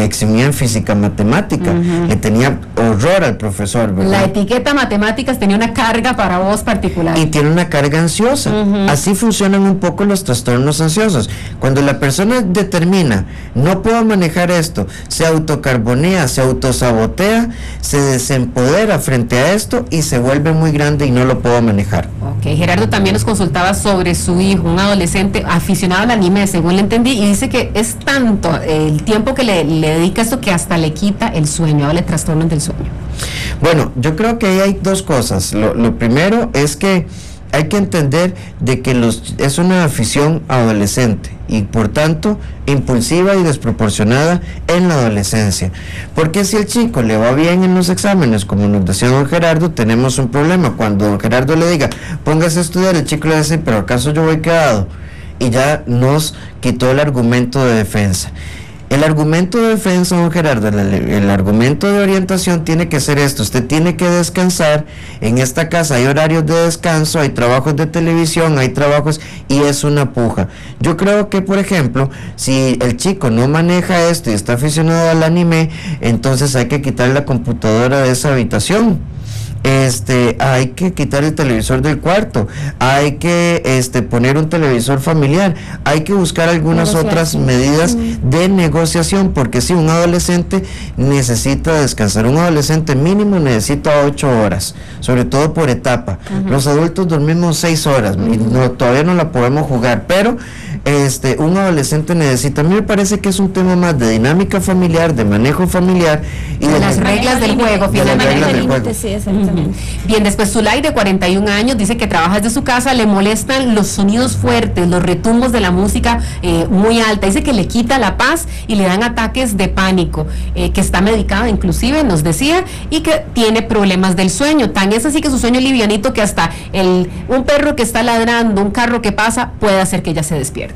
eximía en física matemática. Le tenía horror al profesor, ¿verdad? La etiqueta matemáticas tenía una carga para vos particular. Y tiene una carga ansiosa. Así funcionan un poco los trastornos ansiosos. Cuando la persona determina, no puedo manejar esto, se autocarbonea, se autosabotea, se desempodera frente a esto y se vuelve muy grande y no lo puedo manejar. Ok, Gerardo también nos consultaba sobre su hijo, un adolescente aficionado al anime, según le entendí, y dice que es tanto el tiempo que le dedica esto que hasta le quita el sueño, le trastornos del sueño. Bueno, yo creo que ahí hay dos cosas. Lo primero es que hay que entender de que es una afición adolescente y por tanto impulsiva y desproporcionada en la adolescencia, porque si el chico le va bien en los exámenes, como nos decía don Gerardo, tenemos un problema. Cuando don Gerardo le diga póngase a estudiar, el chico le dice pero acaso yo voy quedado, y ya nos quitó el argumento de defensa. El argumento de defensa, don Gerardo, el argumento de orientación tiene que ser esto: usted tiene que descansar, en esta casa hay horarios de descanso, hay trabajos de televisión, hay trabajos, y es una puja. Yo creo que, por ejemplo, si el chico no maneja esto y está aficionado al anime, entonces hay que quitar la computadora de esa habitación. Hay que quitar el televisor del cuarto, hay que poner un televisor familiar, hay que buscar algunas otras medidas de negociación, porque si un adolescente necesita descansar, un adolescente mínimo necesita 8 horas, sobre todo por etapa. Los adultos dormimos 6 horas y todavía no la podemos jugar, pero un adolescente necesita. A mí me parece que es un tema más de dinámica familiar, de manejo familiar y de las reglas del juego, finalmente. Sí, exactamente. Bien, después Zulay, de 41 años, dice que trabaja desde su casa, le molestan los sonidos fuertes, los retumbos de la música muy alta, dice que le quita la paz y le dan ataques de pánico, que está medicada inclusive, nos decía, y que tiene problemas del sueño. Tan es así que su sueño es livianito que hasta un perro que está ladrando, un carro que pasa, puede hacer que ella se despierte.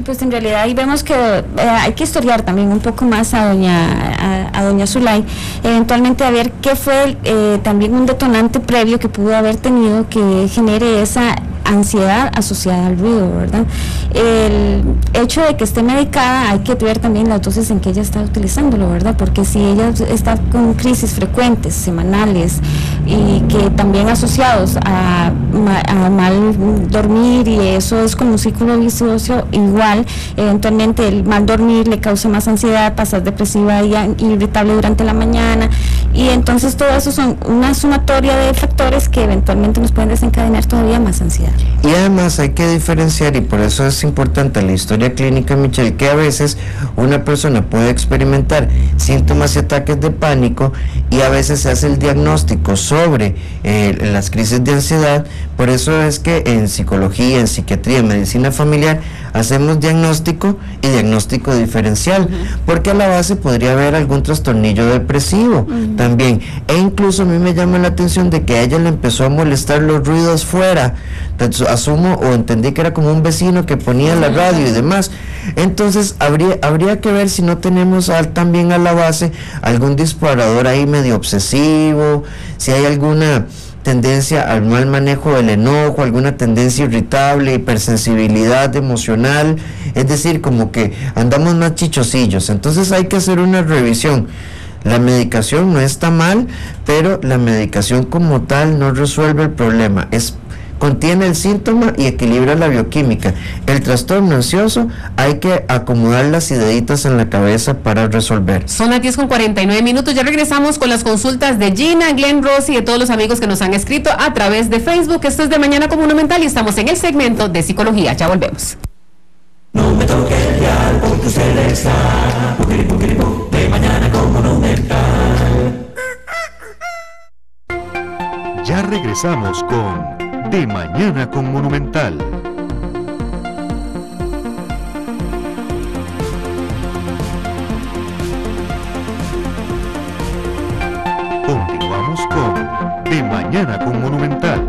Pues en realidad ahí vemos que hay que historiar también un poco más a doña Zulay, eventualmente a ver qué fue también un detonante previo que pudo haber tenido que genere esa ansiedad asociada al ruido, ¿verdad? El hecho de que esté medicada, hay que ver también las dosis en que ella está utilizándolo, ¿verdad? Porque si ella está con crisis frecuentes, semanales, y que también asociados a mal dormir, y eso es como un círculo vicioso, igual, eventualmente el mal dormir le causa más ansiedad, pasar depresiva y irritable durante la mañana, y entonces todo eso son una sumatoria de factores que eventualmente nos pueden desencadenar todavía más ansiedad. Y además hay que diferenciar, y por eso es importante la historia clínica, Michelle, que a veces una persona puede experimentar síntomas y ataques de pánico, y a veces se hace el diagnóstico sobre las crisis de ansiedad. Por eso es que en psicología, en psiquiatría, en medicina familiar, hacemos diagnóstico y diagnóstico diferencial, porque a la base podría haber algún trastornillo depresivo también, e incluso a mí me llama la atención de que a ella le empezó a molestar los ruidos fuera. Entonces, asumo o entendí que era como un vecino que ponía la radio y demás. Entonces habría que ver si no tenemos también a la base algún disparador ahí medio obsesivo, si hay alguna tendencia al mal manejo del enojo, alguna tendencia irritable, hipersensibilidad emocional, es decir, como que andamos más chichosillos. Entonces hay que hacer una revisión. La medicación no está mal, pero la medicación como tal no resuelve el problema, contiene el síntoma y equilibra la bioquímica. El trastorno ansioso hay que acomodar las ideitas en la cabeza para resolver. Son las 10:49, ya regresamos con las consultas de Gina, Glenn, Rosy y de todos los amigos que nos han escrito a través de Facebook. Esto es de Mañana con Monumental y estamos en el segmento de psicología, ya volvemos. No me toque el dial porque usted está de Mañana con Monumental. Ya regresamos con De Mañana con Monumental. Continuamos con De Mañana con Monumental.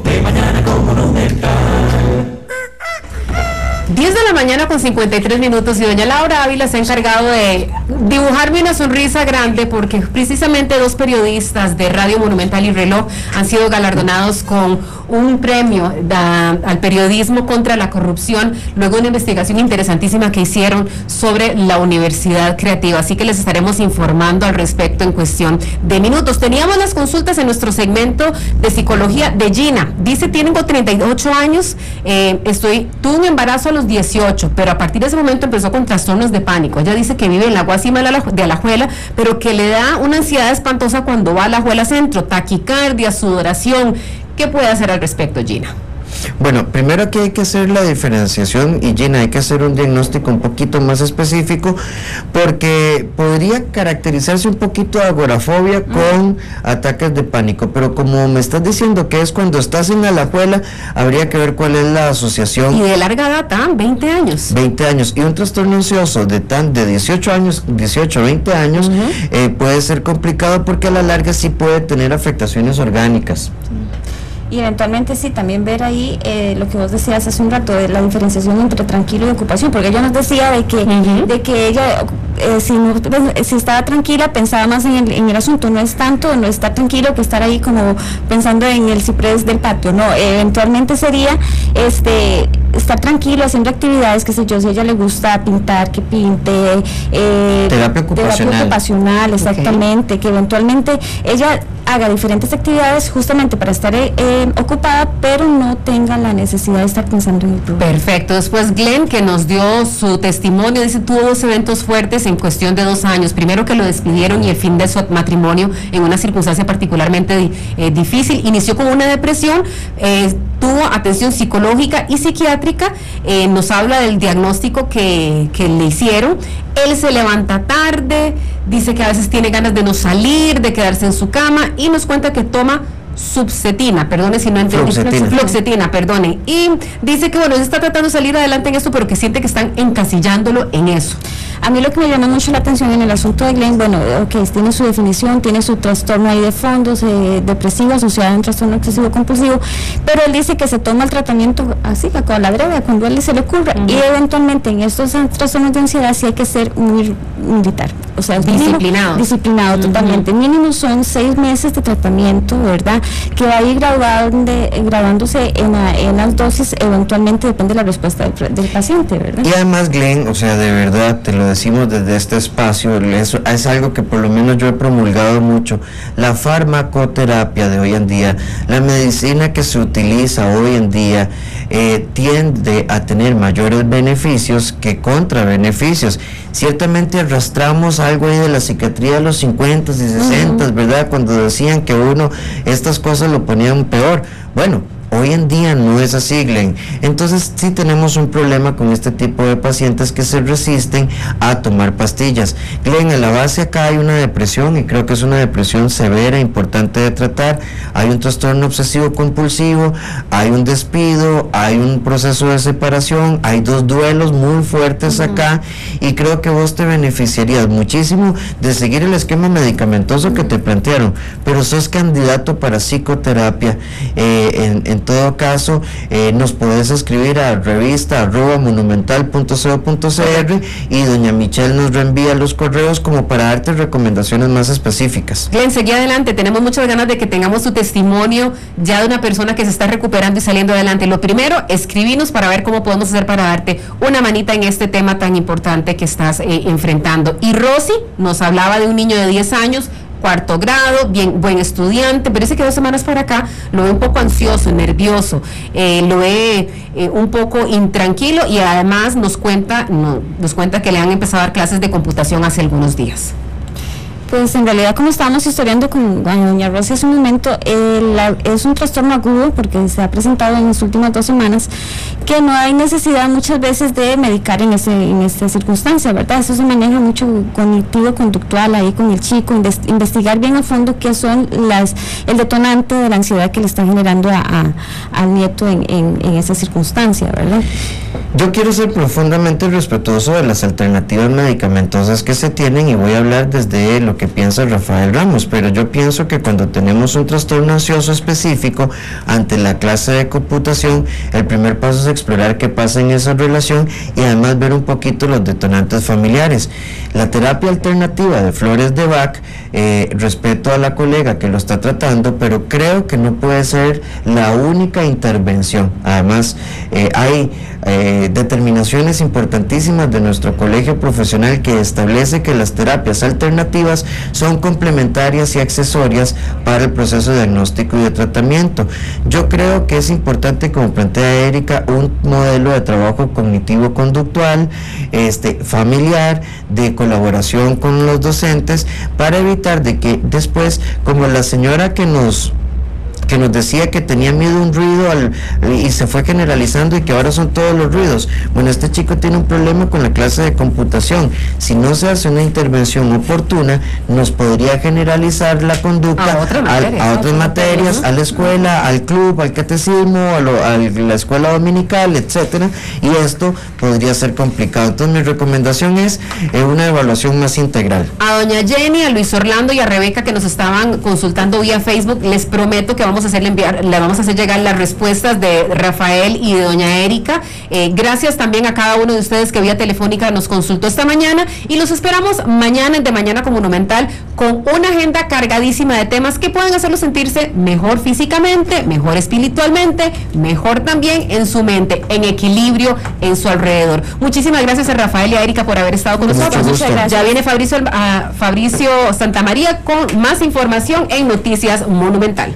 De Mañana con Monumental. 10 de la mañana con 53 minutos y doña Laura Ávila se ha encargado de dibujarme una sonrisa grande porque precisamente dos periodistas de Radio Monumental y Reloj han sido galardonados con un premio al periodismo contra la corrupción, luego de una investigación interesantísima que hicieron sobre la Universidad Creativa, así que les estaremos informando al respecto en cuestión de minutos. Teníamos las consultas en nuestro segmento de psicología de Gina. Dice, tengo 38 años, tuve un embarazo a los 18, pero a partir de ese momento empezó con trastornos de pánico. Ella dice que vive en la Guasima de Alajuela, pero que le da una ansiedad espantosa cuando va a Alajuela Centro, taquicardia, sudoración. ¿Qué puede hacer al respecto, Gina? Bueno, primero aquí hay que hacer la diferenciación, y Gina, hay que hacer un diagnóstico un poquito más específico, porque podría caracterizarse un poquito de agorafobia con ataques de pánico, pero como me estás diciendo que es cuando estás en Alajuela, habría que ver cuál es la asociación. Y de larga data, 20 años. 20 años, y un trastorno ansioso de 18 años, 18 a 20 años, puede ser complicado porque a la larga sí puede tener afectaciones orgánicas. Y eventualmente sí, también ver ahí lo que vos decías hace un rato, de la diferenciación entre tranquilo y ocupación, porque ella nos decía de que ella, si estaba tranquila, pensaba más en el asunto, no es tanto, no estar tranquilo que estar ahí como pensando en el ciprés del patio, no, eventualmente sería estar tranquilo haciendo actividades, qué sé yo, si a ella le gusta pintar, que pinte, terapia ocupacional, exactamente, que eventualmente ella haga diferentes actividades justamente para estar ocupada, pero no tenga la necesidad de estar pensando en el problema. Perfecto. Después Glenn, que nos dio su testimonio, dice, tuvo 2 eventos fuertes en cuestión de 2 años. Primero, que lo despidieron, y el fin de su matrimonio en una circunstancia particularmente difícil. Inició con una depresión, tuvo atención psicológica y psiquiátrica. Nos habla del diagnóstico que le hicieron. Él se levanta tarde, dice que a veces tiene ganas de no salir, de quedarse en su cama, y nos cuenta que toma Fluoxetina, perdone si no entendí. Fluoxetina, perdone. Y dice que bueno, se está tratando de salir adelante en esto, pero que siente que están encasillándolo en eso. A mí lo que me llama mucho la atención en el asunto de Glenn, bueno, tiene su definición, tiene su trastorno ahí de fondos, depresivo asociado a un trastorno excesivo compulsivo, pero él dice que se toma el tratamiento así, con la breve, cuando a él se le ocurra, y eventualmente en estos trastornos de ansiedad sí hay que ser muy militar, o sea, disciplinado totalmente. Mínimo son 6 meses de tratamiento, ¿verdad? Que va a ir graduándose en las dosis, eventualmente depende de la respuesta del paciente, ¿verdad? Y además, Glenn, o sea, de verdad, te lo decimos desde este espacio, es algo que por lo menos yo he promulgado mucho. La farmacoterapia de hoy en día, la medicina que se utiliza hoy en día, tiende a tener mayores beneficios que contrabeneficios. Ciertamente arrastramos algo ahí de la psiquiatría de los 50 y 60, ¿verdad? Cuando decían que uno, estas cosas lo ponían peor. Bueno, hoy en día no es así, Glenn. Entonces sí tenemos un problema con este tipo de pacientes que se resisten a tomar pastillas. Glenn, en la base acá hay una depresión, y creo que es una depresión severa, importante de tratar. Hay un trastorno obsesivo compulsivo, hay un despido, hay un proceso de separación, hay 2 duelos muy fuertes acá, y creo que vos te beneficiarías muchísimo de seguir el esquema medicamentoso que te plantearon, pero sos candidato para psicoterapia. En todo caso, nos podés escribir a revista@monumental.co.cr, y doña Michelle nos reenvía los correos como para darte recomendaciones más específicas. Glenn, seguí adelante, tenemos muchas ganas de que tengamos tu testimonio ya de una persona que se está recuperando y saliendo adelante. Lo primero, escribinos para ver cómo podemos hacer para darte una manita en este tema tan importante que estás enfrentando. Y Rosy nos hablaba de un niño de 10 años, 4º grado, buen estudiante, pero dice que 2 semanas para acá lo ve un poco ansioso, nervioso, lo ve un poco intranquilo, y además nos cuenta que le han empezado a dar clases de computación hace algunos días. Pues en realidad, como estábamos historiando con doña Rosy hace un momento, es un trastorno agudo porque se ha presentado en las últimas 2 semanas, que no hay necesidad muchas veces de medicar en esta circunstancia, ¿verdad? Eso se maneja mucho cognitivo-conductual ahí con el chico, investigar bien a fondo qué son el detonante de la ansiedad que le está generando al nieto en esa circunstancia, ¿verdad? Yo quiero ser profundamente respetuoso de las alternativas medicamentosas que se tienen, y voy a hablar desde lo que piensa Rafael Ramos, pero yo pienso que cuando tenemos un trastorno ansioso específico ante la clase de computación, el primer paso es explorar qué pasa en esa relación, y además ver un poquito los detonantes familiares. La terapia alternativa de Flores de Bach, respeto a la colega que lo está tratando, pero creo que no puede ser la única intervención. Además, hay determinaciones importantísimas de nuestro colegio profesional que establece que las terapias alternativas son complementarias y accesorias para el proceso de diagnóstico y de tratamiento. Yo creo que es importante, como plantea Erika, un modelo de trabajo cognitivo-conductual, familiar, de colaboración con los docentes, para evitar de que después, como la señora que nos decía que tenía miedo a un ruido y se fue generalizando, y que ahora son todos los ruidos. Bueno, este chico tiene un problema con la clase de computación. Si no se hace una intervención oportuna, nos podría generalizar la conducta a otras materias, a la escuela, al club, al catecismo, a la escuela dominical, etcétera, y esto podría ser complicado. Entonces mi recomendación es una evaluación más integral. A doña Jenny, a Luis Orlando y a Rebeca, que nos estaban consultando vía Facebook, les prometo que vamos vamos a hacer llegar las respuestas de Rafael y de doña Erika. Gracias también a cada uno de ustedes que vía telefónica nos consultó esta mañana, y los esperamos mañana en De Mañana con Monumental, con una agenda cargadísima de temas que pueden hacerlos sentirse mejor físicamente, mejor espiritualmente, mejor también en su mente, en equilibrio en su alrededor. Muchísimas gracias a Rafael y a Erika por haber estado con nosotros. Muchas gracias. Ya viene Fabricio Santamaría con más información en Noticias Monumental.